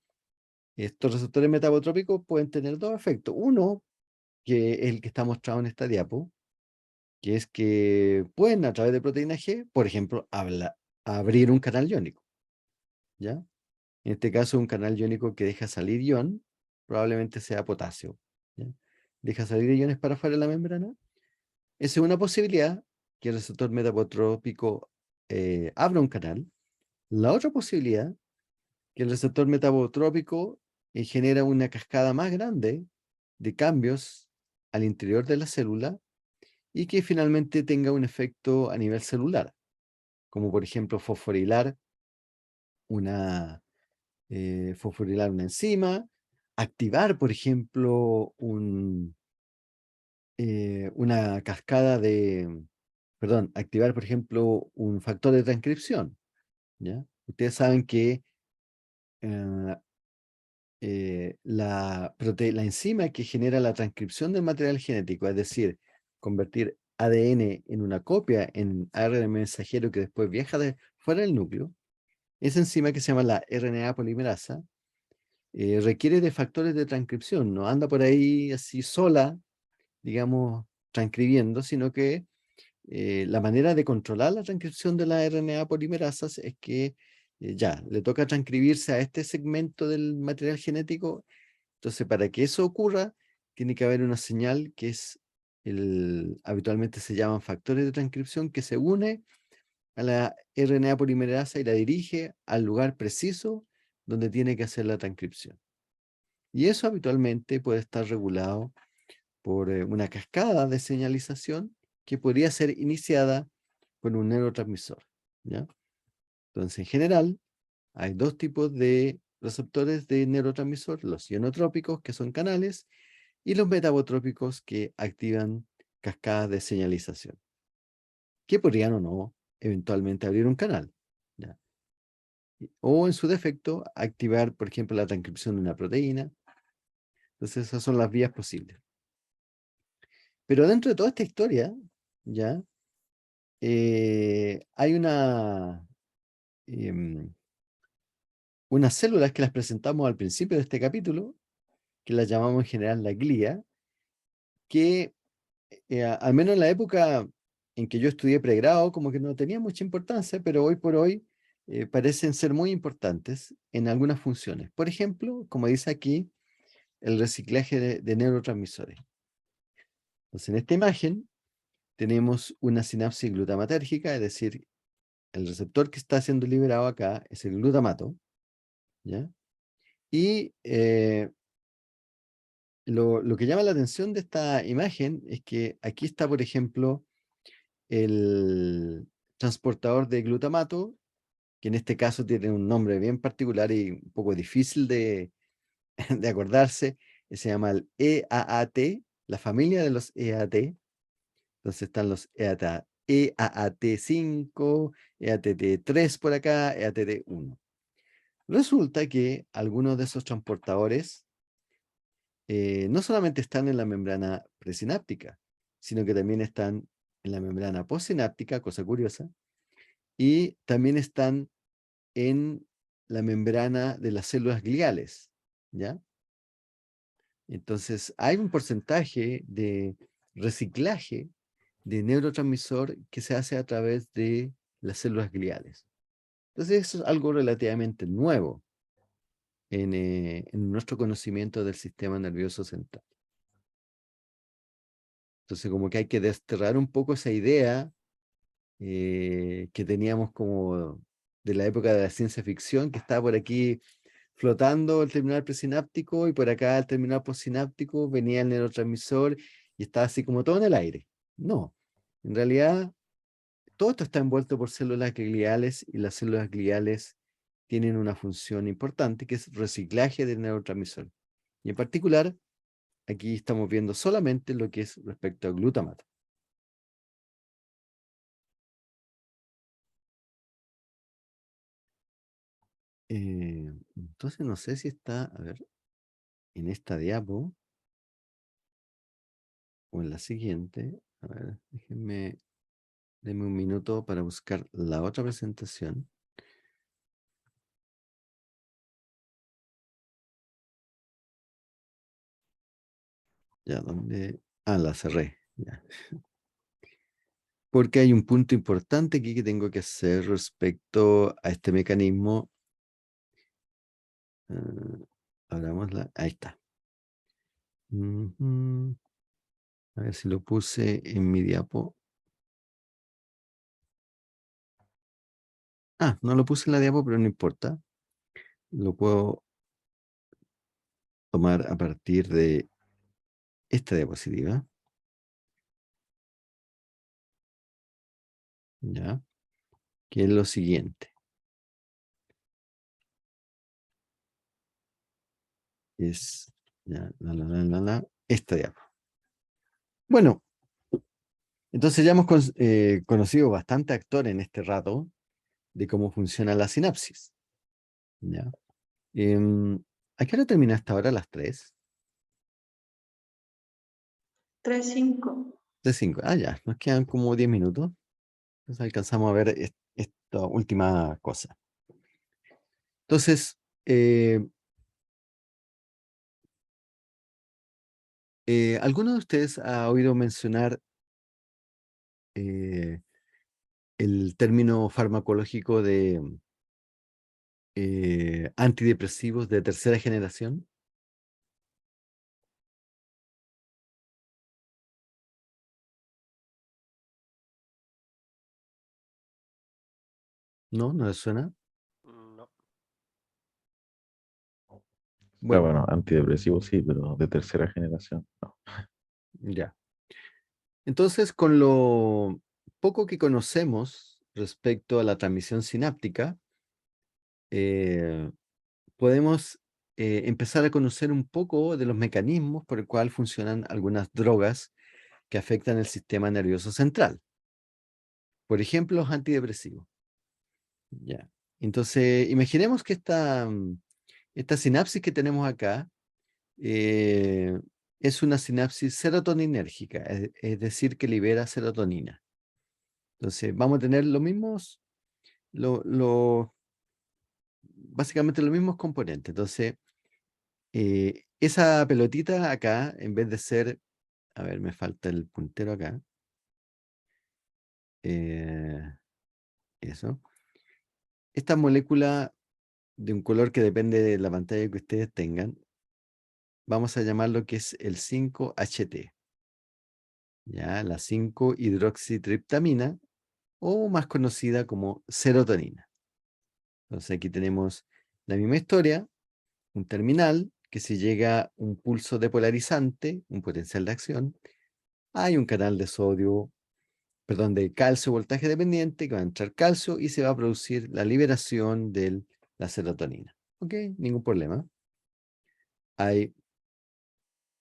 estos receptores metabotrópicos pueden tener dos efectos. Uno, que es el que está mostrado en esta diapo, que es que pueden a través de proteína G, por ejemplo, abrir un canal iónico, ¿ya? En este caso, un canal iónico que deja salir ion, probablemente sea potasio, ¿ya? Deja salir iones para afuera de la membrana. Esa es una posibilidad, que el receptor metabotrópico abra un canal. La otra posibilidad, que el receptor metabotrópico genera una cascada más grande de cambios al interior de la célula y que finalmente tenga un efecto a nivel celular, como por ejemplo una, fosforilar una enzima, activar, por ejemplo, una cascada perdón, activar, por ejemplo, un factor de transcripción, ¿ya? Ustedes saben que eh, la enzima que genera la transcripción del material genético, es decir, convertir ADN en una copia en ARN mensajero que después viaja fuera del núcleo, esa enzima que se llama la RNA polimerasa, requiere de factores de transcripción, no anda por ahí así sola, digamos, transcribiendo, sino que la manera de controlar la transcripción de la RNA polimerasas es que ya, le toca transcribirse a este segmento del material genético. Entonces, para que eso ocurra, tiene que haber una señal que es, habitualmente se llaman factores de transcripción, que se une a la RNA polimerasa y la dirige al lugar preciso donde tiene que hacer la transcripción. Y eso habitualmente puede estar regulado por una cascada de señalización que podría ser iniciada por un neurotransmisor, ¿ya? Entonces, en general, hay dos tipos de receptores de neurotransmisor, los ionotrópicos, que son canales, y los metabotrópicos, que activan cascadas de señalización, que podrían o no eventualmente abrir un canal, ¿ya? O en su defecto, activar, por ejemplo, la transcripción de una proteína. Entonces, esas son las vías posibles. Pero dentro de toda esta historia, ¿ya? Hay em, unas células que las presentamos al principio de este capítulo, que las llamamos en general la glía, que al menos en la época en que yo estudié pregrado, como que no tenía mucha importancia, pero hoy por hoy parecen ser muy importantes en algunas funciones. Por ejemplo, como dice aquí, el reciclaje de neurotransmisores. Entonces, en esta imagen tenemos una sinapsis glutamatérgica, es decir, el receptor que está siendo liberado acá es el glutamato, ¿ya? Y lo que llama la atención de esta imagen es que aquí está, por ejemplo, el transportador de glutamato, que en este caso tiene un nombre bien particular y un poco difícil de, de acordarse, que se llama el EAAT, la familia de los EAT. Entonces están los EAAT5, EATT3 por acá, EATT1. Resulta que algunos de esos transportadores no solamente están en la membrana presináptica, sino que también están en la membrana postsináptica, cosa curiosa, y también están en la membrana de las células gliales, ¿ya? Entonces, hay un porcentaje de reciclaje de neurotransmisor que se hace a través de las células gliales. Entonces, eso es algo relativamente nuevo en nuestro conocimiento del sistema nervioso central. Entonces, como que hay que desterrar un poco esa idea que teníamos como de la época de la ciencia ficción, que estaba por aquí flotando el terminal presináptico y por acá el terminal postsináptico venía el neurotransmisor y estaba así como todo en el aire. No, en realidad todo esto está envuelto por células gliales y las células gliales tienen una función importante que es reciclaje de neurotransmisor. Y en particular, aquí estamos viendo solamente lo que es respecto al glutamato. Entonces no sé si está, a ver, en esta diapo o en la siguiente. A ver, denme un minuto para buscar la otra presentación. Ya, ¿dónde? Ah, la cerré. Ya. Porque hay un punto importante aquí que tengo que hacer respecto a este mecanismo. Abramosla. Ahí está. Ujú. A ver si lo puse en mi diapo. Ah, no lo puse en la diapo, pero no importa. Lo puedo tomar a partir de esta diapositiva. Ya. Que es lo siguiente. Es ya, esta diapo. Bueno, entonces ya hemos conocido bastante actor en este rato de cómo funciona la sinapsis. ¿Ya? ¿A qué hora termina hasta ahora? ¿A las 3? 3:05. De 5. Ah, ya, nos quedan como 10 minutos. Entonces alcanzamos a ver esta última cosa. Entonces, ¿alguno de ustedes ha oído mencionar el término farmacológico de antidepresivos de tercera generación? ¿No? ¿No les suena? No. Bueno, Bueno, antidepresivos sí, pero de tercera generación. No. ya. Entonces, con lo poco que conocemos respecto a la transmisión sináptica, podemos empezar a conocer un poco de los mecanismos por el cual funcionan algunas drogas que afectan el sistema nervioso central. Por ejemplo, los antidepresivos. Ya. Entonces, imaginemos que esta sinapsis que tenemos acá eh, es una sinapsis serotoninérgica, es decir, que libera serotonina. Entonces, vamos a tener los mismos, básicamente los mismos componentes. Entonces, esa pelotita acá, en vez de ser, a ver, me falta el puntero acá. Eso. Esta molécula de un color que depende de la pantalla que ustedes tengan, vamos a llamarlo que es el 5-HT. Ya, la 5-hidroxitriptamina, o más conocida como serotonina. Entonces aquí tenemos la misma historia, un terminal que si llega un pulso depolarizante, un potencial de acción, hay un canal de sodio, perdón, de calcio voltaje dependiente que va a entrar calcio y se va a producir la liberación de la serotonina. ¿Ok? Ningún problema. Hay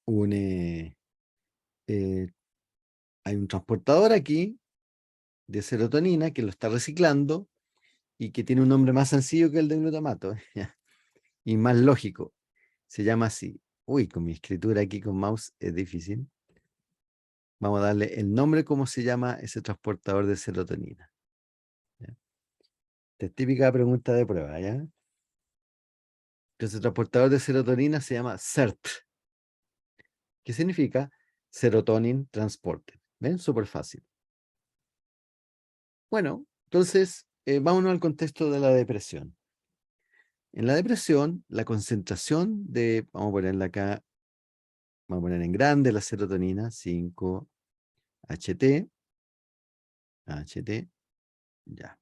un, eh, eh, hay un transportador aquí de serotonina que lo está reciclando y que tiene un nombre más sencillo que el de glutamato y más lógico. Se llama así. Uy, con mi escritura aquí con mouse es difícil. Vamos a darle el nombre, cómo se llama ese transportador de serotonina. ¿Ya? Esta es típica pregunta de prueba, ¿ya? Entonces, el transportador de serotonina se llama SERT, que significa Serotonin Transporter. ¿Ven? Súper fácil. Bueno, entonces, vámonos al contexto de la depresión. En la depresión, la concentración vamos a ponerla acá, vamos a poner en grande la serotonina, 5-HT, HT, ya.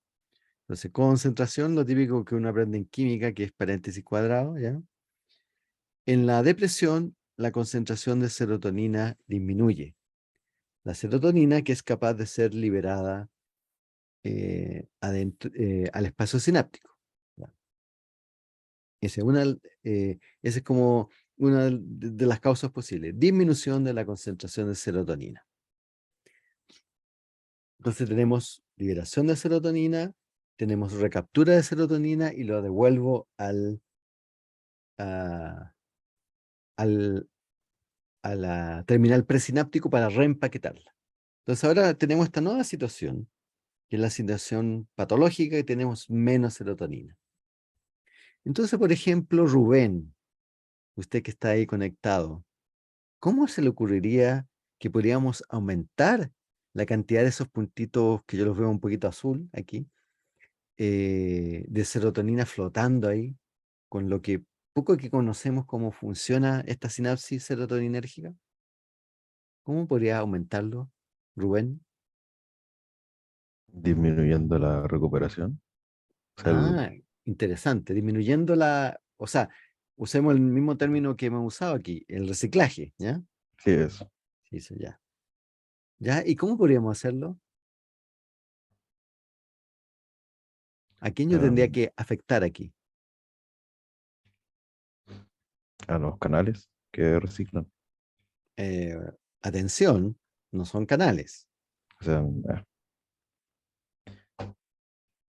Entonces, concentración, lo típico que uno aprende en química, que es paréntesis cuadrado, ¿ya? En la depresión, la concentración de serotonina disminuye. La serotonina que es capaz de ser liberada al espacio sináptico. ¿Ya? Esa es como una de las causas posibles, disminución de la concentración de serotonina. Entonces tenemos liberación de serotonina tenemos recaptura de serotonina y lo devuelvo a, al- a la terminal presináptico para reempaquetarla. Entonces ahora tenemos esta nueva situación, que es la situación patológica, que tenemos menos serotonina. Entonces, por ejemplo, Rubén, usted que está ahí conectado, ¿cómo se le ocurriría que podríamos aumentar la cantidad de esos puntitos que yo los veo un poquito azul aquí, de serotonina flotando ahí, con lo que poco que conocemos cómo funciona esta sinapsis serotoninérgica? ¿Cómo podría aumentarlo, Rubén? Disminuyendo la recuperación. O sea, Ah, interesante, disminuyendo o sea, usemos el mismo término que hemos usado aquí, el reciclaje, ¿ya? sí, eso. Sí, eso ya. ¿Ya? ¿Y cómo podríamos hacerlo? ¿A quién yo tendría Em, que afectar aquí? a los canales que reciclan. Eh, Atención, no son canales, O sea,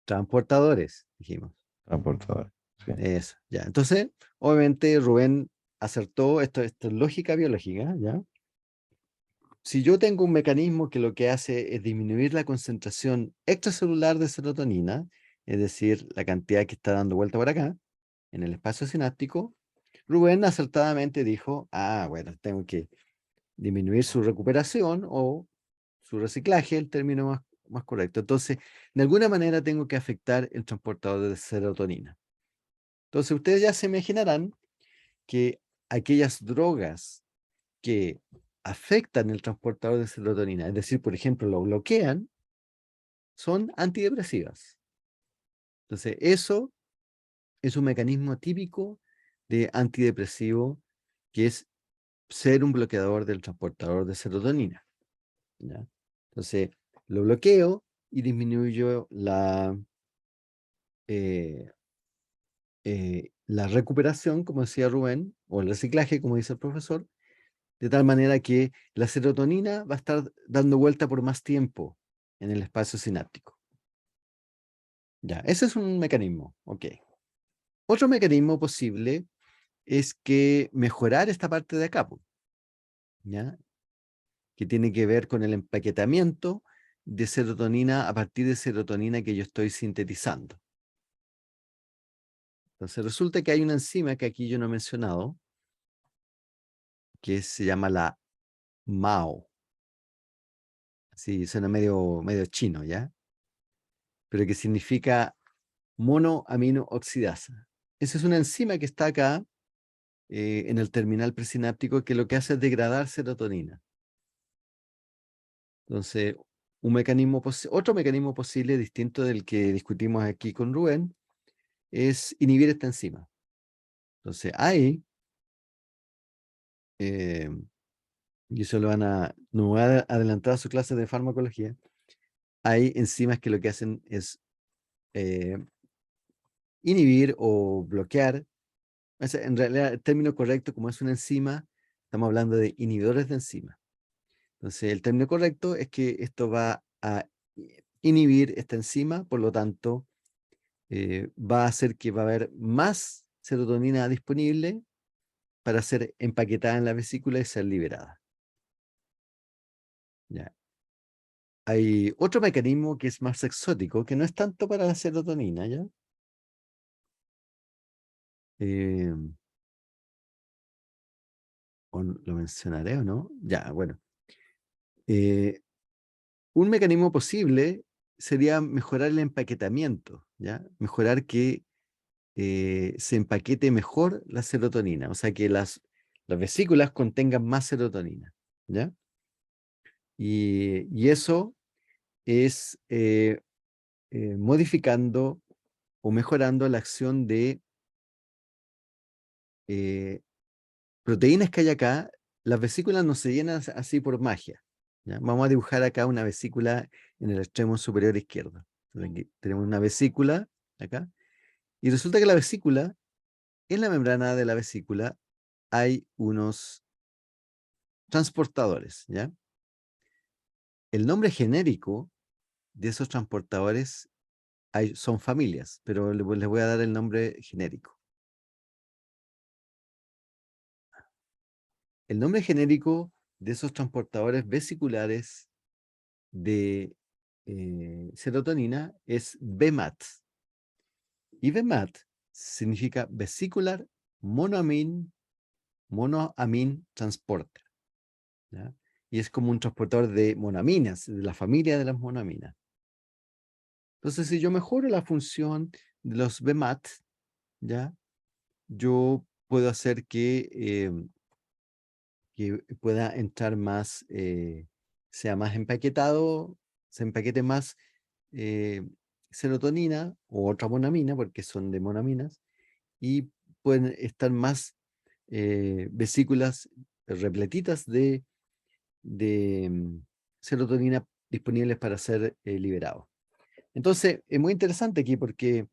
transportadores, dijimos. transportadores. Sí. Eso, ya. Entonces, obviamente Rubén acertó, esto es lógica biológica, ¿ya? Si yo tengo un mecanismo que lo que hace es disminuir la concentración extracelular de serotonina, es decir, la cantidad que está dando vuelta por acá, en el espacio sináptico, Rubén acertadamente dijo, ah, bueno, tengo que disminuir su recuperación o su reciclaje, el término más correcto. Entonces, de alguna manera tengo que afectar el transportador de serotonina. Entonces, ustedes ya se imaginarán que aquellas drogas que afectan el transportador de serotonina, es decir, por ejemplo, lo bloquean, son antidepresivas. Entonces, eso es un mecanismo típico de antidepresivo, que es ser un bloqueador del transportador de serotonina, ¿ya? Entonces, lo bloqueo y disminuyo eh, la recuperación, como decía Rubén, o el reciclaje, como dice el profesor, de tal manera que la serotonina va a estar dando vuelta por más tiempo en el espacio sináptico. Ya, ese es un mecanismo, ok. Otro mecanismo posible es que mejorar esta parte de acá, ¿ya? Que tiene que ver con el empaquetamiento de serotonina a partir de serotonina que yo estoy sintetizando. Entonces resulta que hay una enzima que aquí yo no he mencionado, que se llama la MAO. Sí, suena medio chino, ¿ya? Pero que significa monoamino oxidasa. Esa es una enzima que está acá en el terminal presináptico, que lo que hace es degradar serotonina. Entonces, otro mecanismo posible distinto del que discutimos aquí con Rubén es inhibir esta enzima. Entonces, hay, eh, y eso no voy a adelantar a su clase de farmacología, hay enzimas que lo que hacen es eh, inhibir o bloquear. O sea, en realidad, el término correcto, como es una enzima, estamos hablando de inhibidores de enzima. Entonces, el término correcto es que esto va a inhibir esta enzima, por lo tanto, va a hacer que va a haber más serotonina disponible para ser empaquetada en la vesícula y ser liberada. ¿Ya? Hay otro mecanismo que es más exótico, que no es tanto para la serotonina, ¿ya? Eh, ¿Lo mencionaré o no? Ya, bueno. Eh, un mecanismo posible sería mejorar el empaquetamiento, ¿ya? Mejorar que se empaquete mejor la serotonina, o sea, que las vesículas contengan más serotonina, ¿ya? Y eso es modificando o mejorando la acción de eh, proteínas que hay acá. Las vesículas no se llenan así por magia, ¿ya? Vamos a dibujar acá una vesícula en el extremo superior izquierdo. Entonces, aquí tenemos una vesícula acá, y resulta que la vesícula, en la membrana de la vesícula, hay unos transportadores, ¿ya? El nombre genérico de esos transportadores son familias, pero les voy a dar el nombre genérico. El nombre genérico de esos transportadores vesiculares de serotonina es VMAT. Y VMAT significa Vesicular Monoamine Transporter, ¿ya? Y es como un transportador de monoaminas, de la familia de las monoaminas. Entonces, si yo mejoro la función de los VMAT, ¿ya? Yo puedo hacer que pueda entrar más, sea más empaquetado, se empaquete más serotonina o otra monamina, porque son de monaminas, y pueden estar más vesículas repletitas de serotonina disponibles para ser liberados. Entonces, es muy interesante aquí porque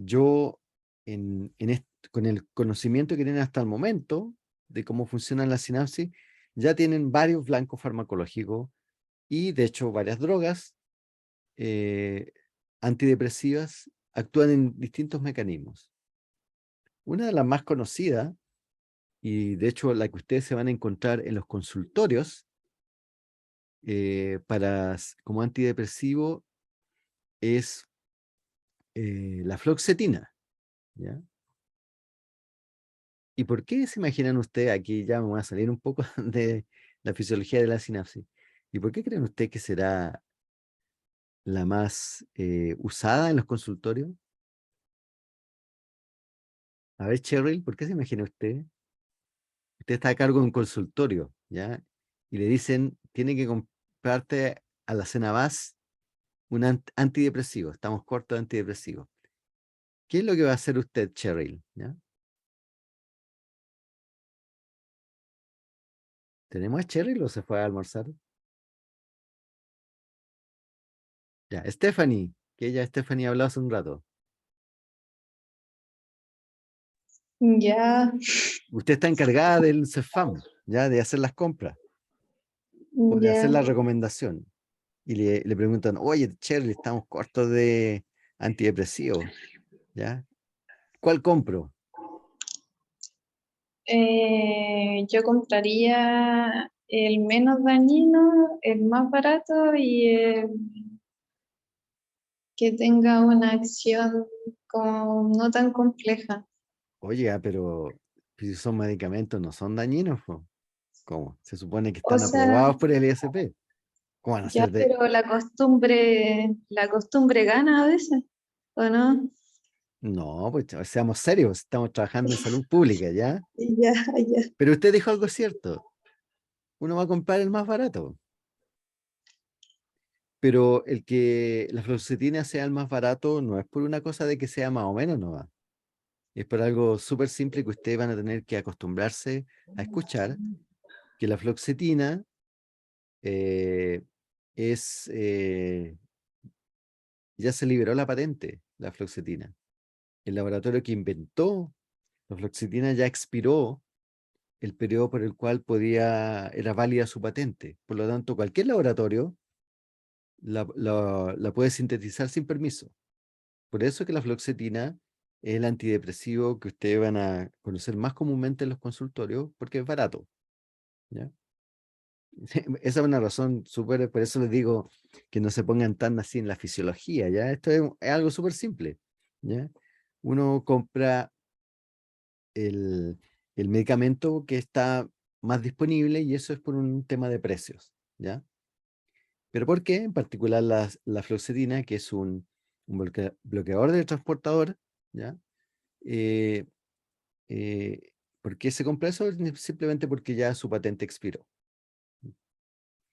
yo, con el conocimiento que tienen hasta el momento de cómo funcionan las sinapsis, ya tienen varios blancos farmacológicos y, de hecho, varias drogas antidepresivas actúan en distintos mecanismos. Una de las más conocidas, y de hecho la que ustedes se van a encontrar en los consultorios como antidepresivo, es la fluoxetina, ¿ya? ¿Y por qué se imaginan ustedes, aquí ya me voy a salir un poco de la fisiología de la sinapsis, y por qué creen ustedes que será la más usada en los consultorios? A ver, Cheryl, ¿por qué se imagina usted? Usted está a cargo de un consultorio, ¿ya? Y le dicen, tiene que comprarte a la Cenabás un antidepresivo, estamos cortos de antidepresivos. ¿Qué es lo que va a hacer usted, Cheryl? ¿Ya? ¿Tenemos a Cheryl o se fue a almorzar? Ya, Stephanie, que Stephanie habló hace un rato. Ya, Usted está encargada del CEFAM, ya, de hacer las compras o de hacer ya. la recomendación. Y le preguntan, oye, Cheryl, estamos cortos de antidepresivos, ¿ya? ¿Cuál compro? Yo compraría el menos dañino, el más barato y el que tenga una acción como no tan compleja. Oye, pero si son medicamentos, no son dañinos, po. ¿Cómo? Se supone que O están sea, aprobados por el ISP. ¿Cómo van a ya, ser de...? pero la costumbre gana a veces, ¿o no? No, pues seamos serios, estamos trabajando en salud pública, ¿ya? Ya, ya. Pero usted dijo algo cierto. Uno va a comprar el más barato. Pero el que la fluoxetina sea el más barato no es por una cosa de que sea más o menos, no va. Es por algo súper simple que ustedes van a tener que acostumbrarse a escuchar, que la fluoxetina eh, es, ya se liberó la patente, la fluoxetina. El laboratorio que inventó la fluoxetina ya expiró el periodo por el cual era válida su patente. Por lo tanto, cualquier laboratorio la puede sintetizar sin permiso. Por eso que la fluoxetina es el antidepresivo que ustedes van a conocer más comúnmente en los consultorios porque es barato, ¿ya? Esa es una razón súper, por eso les digo que no se pongan tan así en la fisiología, ¿ya? Esto es algo súper simple, ¿ya? Uno compra el, el medicamento que está más disponible y eso es por un tema de precios, ¿ya? ¿Pero por qué? En particular la fluoxetina, que es un bloqueador del transportador, ¿ya? Eh, ¿Por qué se compra eso? Simplemente porque ya su patente expiró.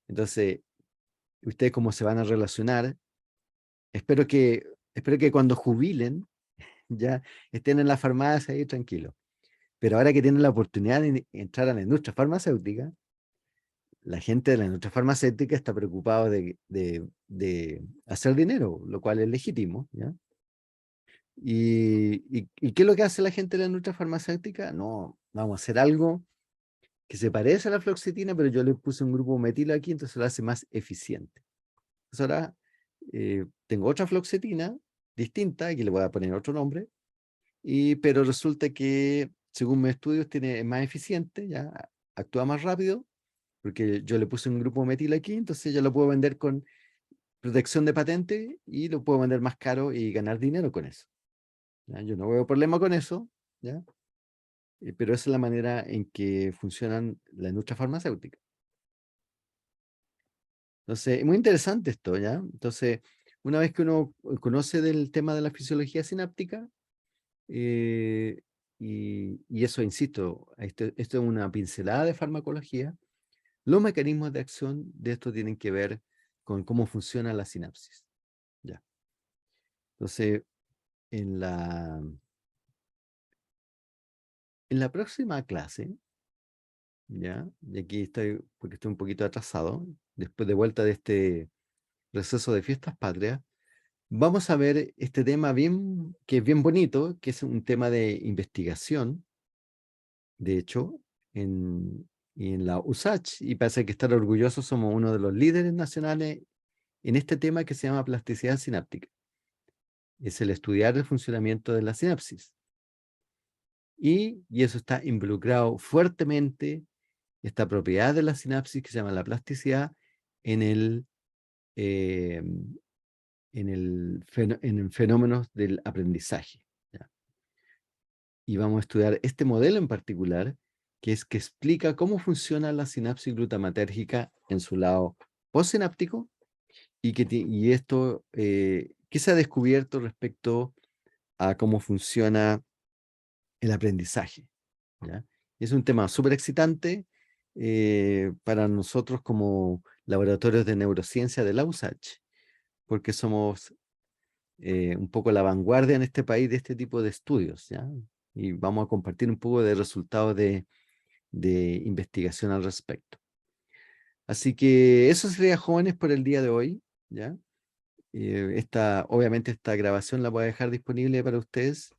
Entonces, ustedes cómo se van a relacionar, espero que cuando jubilen ya estén en la farmacia ahí tranquilos. Pero ahora que tienen la oportunidad de entrar a la industria farmacéutica, la gente de la industria farmacéutica está preocupada de hacer dinero, lo cual es legítimo, ¿ya? ¿Y qué es lo que hace la gente de la industria farmacéutica? No, vamos a hacer algo que se parece a la fluoxetina, pero yo le puse un grupo metilo aquí, entonces lo hace más eficiente. Entonces ahora tengo otra fluoxetina distinta, que le voy a poner otro nombre, pero resulta que, según mis estudios, es más eficiente, ya actúa más rápido, porque yo le puse un grupo metil aquí, entonces ya lo puedo vender con protección de patente y lo puedo vender más caro y ganar dinero con eso. ¿Ya? Yo no veo problema con eso, ¿ya? Pero esa es la manera en que funcionan la industria farmacéutica. Entonces, es muy interesante esto, ¿ya? Entonces, una vez que uno conoce del tema de la fisiología sináptica, y eso, insisto, esto es una pincelada de farmacología, los mecanismos de acción de esto tienen que ver con cómo funciona la sinapsis. ¿Ya? Entonces, en la próxima clase, ¿ya? Y aquí estoy, porque estoy un poquito atrasado, después de vuelta de este receso de fiestas patrias, vamos a ver este tema que es bien bonito, que es un tema de investigación, de hecho, y en la USACH, y parece que estar orgullosos, somos uno de los líderes nacionales en este tema que se llama plasticidad sináptica. Es el estudiar el funcionamiento de la sinapsis. Y eso está involucrado fuertemente, esta propiedad de la sinapsis que se llama la plasticidad, en el fenómenos del aprendizaje. ¿Ya? Y vamos a estudiar este modelo en particular, que explica cómo funciona la sinapsis glutamatérgica en su lado postsináptico y esto, qué se ha descubierto respecto a cómo funciona el aprendizaje. ¿Ya? Es un tema súper excitante para nosotros como laboratorios de neurociencia de la USACH, porque somos un poco la vanguardia en este país de este tipo de estudios, ¿ya? Y vamos a compartir un poco de resultados de investigación al respecto. Así que eso sería, jóvenes, por el día de hoy, ¿ya? Obviamente esta grabación la voy a dejar disponible para ustedes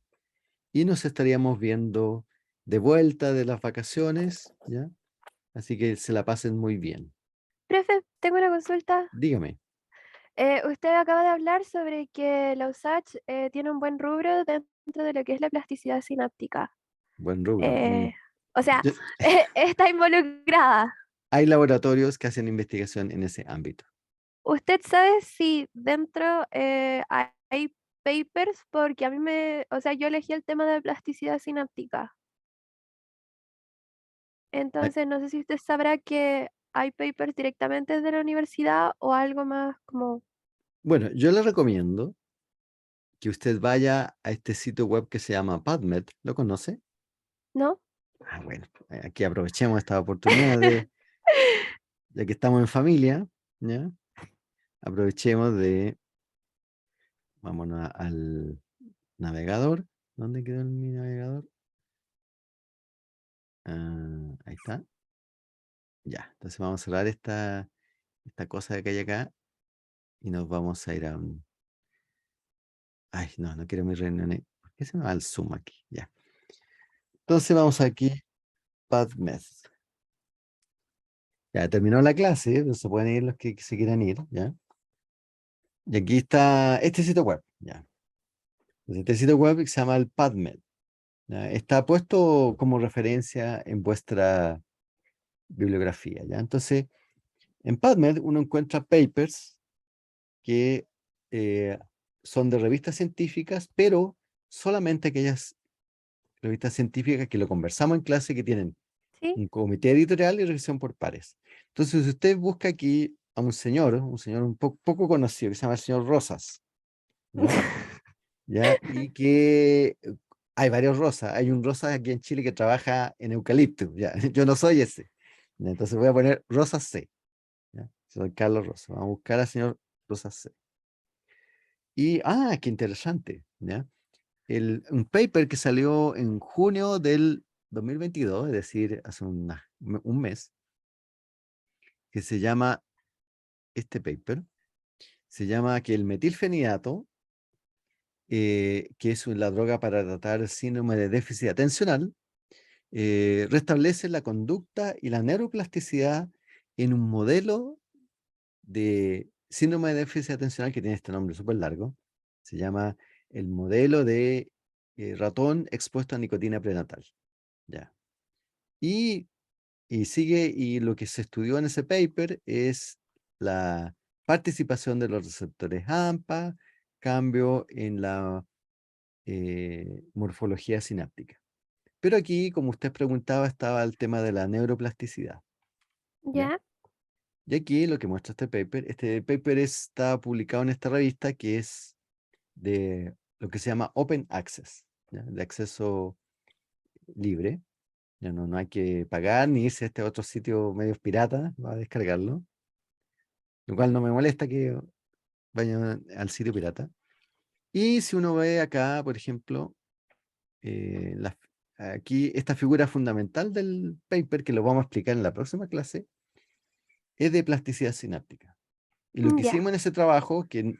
y nos estaríamos viendo de vuelta de las vacaciones, ¿ya? Así que se la pasen muy bien. Profe, tengo una consulta. Dígame, Usted acaba de hablar sobre que la USACH tiene un buen rubro dentro de lo que es la plasticidad sináptica. buen rubro. O sea, Yo- está involucrada. Hay laboratorios que hacen investigación en ese ámbito. ¿Usted sabe si dentro hay papers? Porque o sea, yo elegí el tema de plasticidad sináptica. Ay, Entonces, no sé si usted sabrá que hay papers directamente de la universidad o algo más como, bueno, yo le recomiendo que usted vaya a este sitio web que se llama PubMed. ¿Lo conoce? ¿no? Bueno, aquí aprovechemos esta oportunidad ya que estamos en familia, ¿ya? Aprovechemos vámonos al navegador. ¿Dónde quedó mi navegador? Ahí está. Ya, entonces vamos a cerrar esta cosa que hay acá y nos vamos a ir a un... Ay, no quiero mi reunión. ¿Por qué se me va el Zoom aquí? Ya. Entonces vamos aquí, PubMed. Ya terminó la clase, se pueden ir los que se quieran ir, ¿ya? Y aquí está este sitio web, ¿ya? Este sitio web se llama el PubMed, ¿ya? Está puesto como referencia en vuestra bibliografía, ¿ya? Entonces, en PubMed uno encuentra papers que son de revistas científicas, pero solamente aquellas revistas científicas que lo conversamos en clase, que tienen ¿Sí? un comité editorial y revisión por pares. Entonces, si usted busca aquí a un señor un poco conocido, que se llama el señor Rosas, ¿ya? ¿Ya? Y que hay varios Rosas. Hay un Rosas aquí en Chile que trabaja en eucalipto, ¿ya? Yo no soy ese. ¿Ya? Entonces voy a poner Rosas C, ¿ya? Soy Carlos Rosas. Vamos a buscar al señor Rosas C. Y, qué interesante, ¿ya? Un paper que salió en junio del 2022, es decir, hace un mes, que se llama, este paper, se llama que el metilfenidato, que es la droga para tratar el síndrome de déficit atencional, restablece la conducta y la neuroplasticidad en un modelo de síndrome de déficit atencional, que tiene este nombre súper largo, se llama el modelo de ratón expuesto a nicotina prenatal. ¿Ya? Y sigue, y lo que se estudió en ese paper es la participación de los receptores AMPA, cambio en la morfología sináptica. Pero aquí, como usted preguntaba, estaba el tema de la neuroplasticidad. ¿Ya? ¿Ya? Y aquí lo que muestra este paper está publicado en esta revista que es de lo que se llama Open Access, ¿ya? De acceso libre. Ya no hay que pagar ni irse a este otro sitio medios pirata para descargarlo. Lo cual no me molesta que vayan al sitio pirata. Y si uno ve acá, por ejemplo, aquí esta figura fundamental del paper, que lo vamos a explicar en la próxima clase, es de plasticidad sináptica. Y lo que Ya. hicimos en ese trabajo, que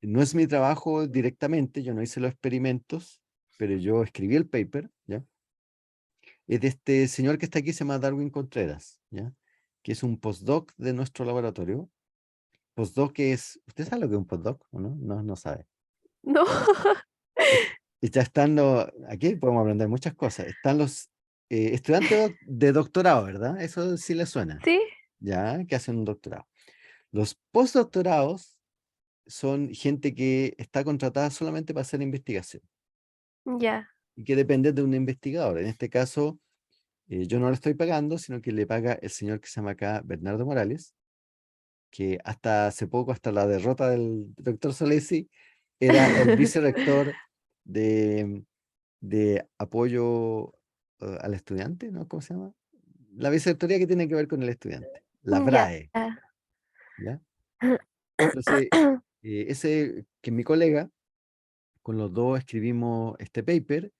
no es mi trabajo directamente, yo no hice los experimentos, pero yo escribí el paper, ¿ya? Es de este señor que está aquí, se llama Darwin Contreras, ¿ya? Que es un postdoc de nuestro laboratorio. Postdoc es, ¿usted sabe lo que es un postdoc o no? No sabe. No. Y ya están aquí podemos aprender muchas cosas. Están los estudiantes de doctorado, ¿verdad? Eso sí les suena, ¿Sí? ¿ya? Que hacen un doctorado. Los postdoctorados son gente que está contratada solamente para hacer investigación Ya. y que depende de un investigador. En este caso, yo no le estoy pagando, sino que le paga el señor que se llama acá Bernardo Morales, que hasta hace poco, hasta la derrota del doctor Solesi, era el vicerrector de, de apoyo al estudiante, ¿no? ¿Cómo se llama? La vicerrectoría que tiene que ver con el estudiante, la Ya. BRAE, ¿ya? Entonces, ese que mi colega, con los dos escribimos este paper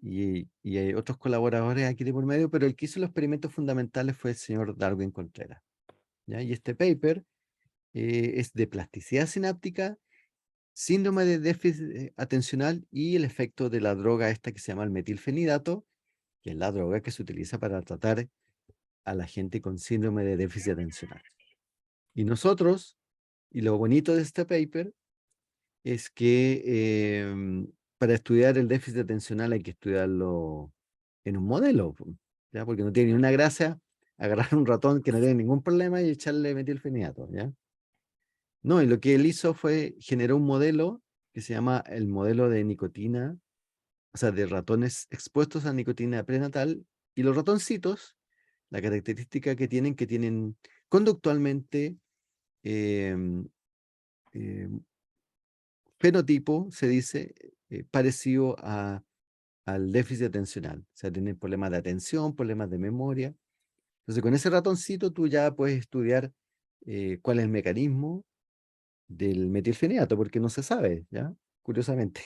y hay otros colaboradores aquí de por medio, pero el que hizo los experimentos fundamentales fue el señor Darwin Contreras, ¿ya? Y este paper es de plasticidad sináptica, síndrome de déficit atencional y el efecto de la droga esta que se llama el metilfenidato, que es la droga que se utiliza para tratar a la gente con síndrome de déficit atencional. Y nosotros, y lo bonito de este paper, es que para estudiar el déficit atencional hay que estudiarlo en un modelo, ¿ya? Porque no tiene ni una gracia agarrar un ratón que no tiene ningún problema y echarle metilfenidato, ¿ya? No, y lo que él hizo fue generó un modelo que se llama el modelo de nicotina, o sea, de ratones expuestos a nicotina prenatal, y los ratoncitos, la característica que tienen conductualmente em, em, fenotipo, se dice, parecido al déficit atencional. O sea, tienen problemas de atención, problemas de memoria. Entonces, con ese ratoncito tú ya puedes estudiar cuál es el mecanismo del metilfenidato, porque no se sabe, ¿ya? Curiosamente.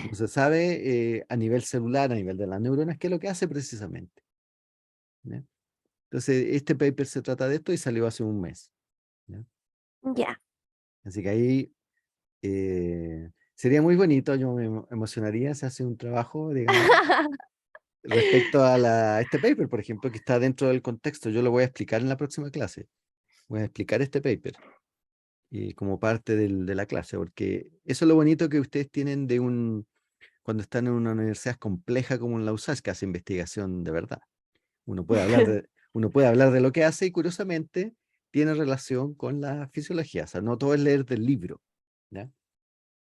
No se sabe a nivel celular, a nivel de las neuronas, qué es lo que hace precisamente, ¿ya? Entonces, este paper se trata de esto y salió hace un mes, ¿ya? Ya. Así que ahí sería muy bonito, yo me emocionaría si hace un trabajo, digamos, respecto a este paper, por ejemplo, que está dentro del contexto. Yo lo voy a explicar en la próxima clase. Voy a explicar este paper y como parte de la clase, porque eso es lo bonito que ustedes tienen cuando están en una universidad compleja como en la USACH, que hace investigación de verdad. Uno puede hablar de lo que hace y curiosamente tiene relación con la fisiología. O sea, no todo es leer del libro, ¿ya?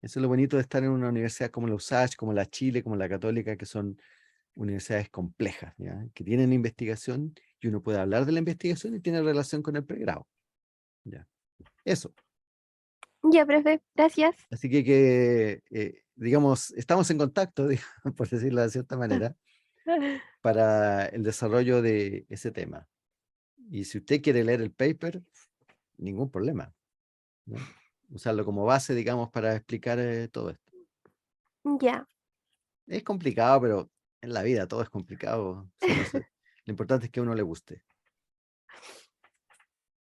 Eso es lo bonito de estar en una universidad como la USACH, como la Chile, como la Católica, que son universidades complejas, ¿ya? Que tienen investigación y uno puede hablar de la investigación y tiene relación con el pregrado, ¿ya? Eso. Ya, profe. Gracias. Así digamos, estamos en contacto, digamos, por decirlo de cierta manera, para el desarrollo de ese tema. Y si usted quiere leer el paper, ningún problema, ¿no? Usarlo como base, digamos, para explicar todo esto. Ya. Es complicado, pero en la vida todo es complicado. Si lo importante es que a uno le guste.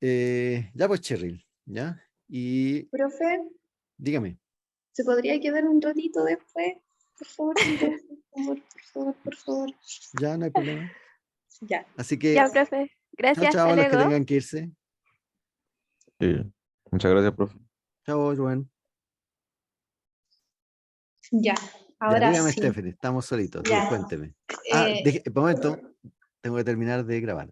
Ya pues, Cheryl, ¿ya? Y Profe, dígame. ¿se podría quedar un ratito después? Por favor, por favor. Ya no hay problema. Ya. Así que, Ya, Ya, profe. chao, Gracias. Hasta chao a los que luego. tengan que irse. Muchas gracias, profe. Chao, Rubén. Ya, Ya, ahora dígame, sí. Stephanie, estamos solitos. Ya. Cuénteme. Eh, Un momento, tengo que terminar de grabar.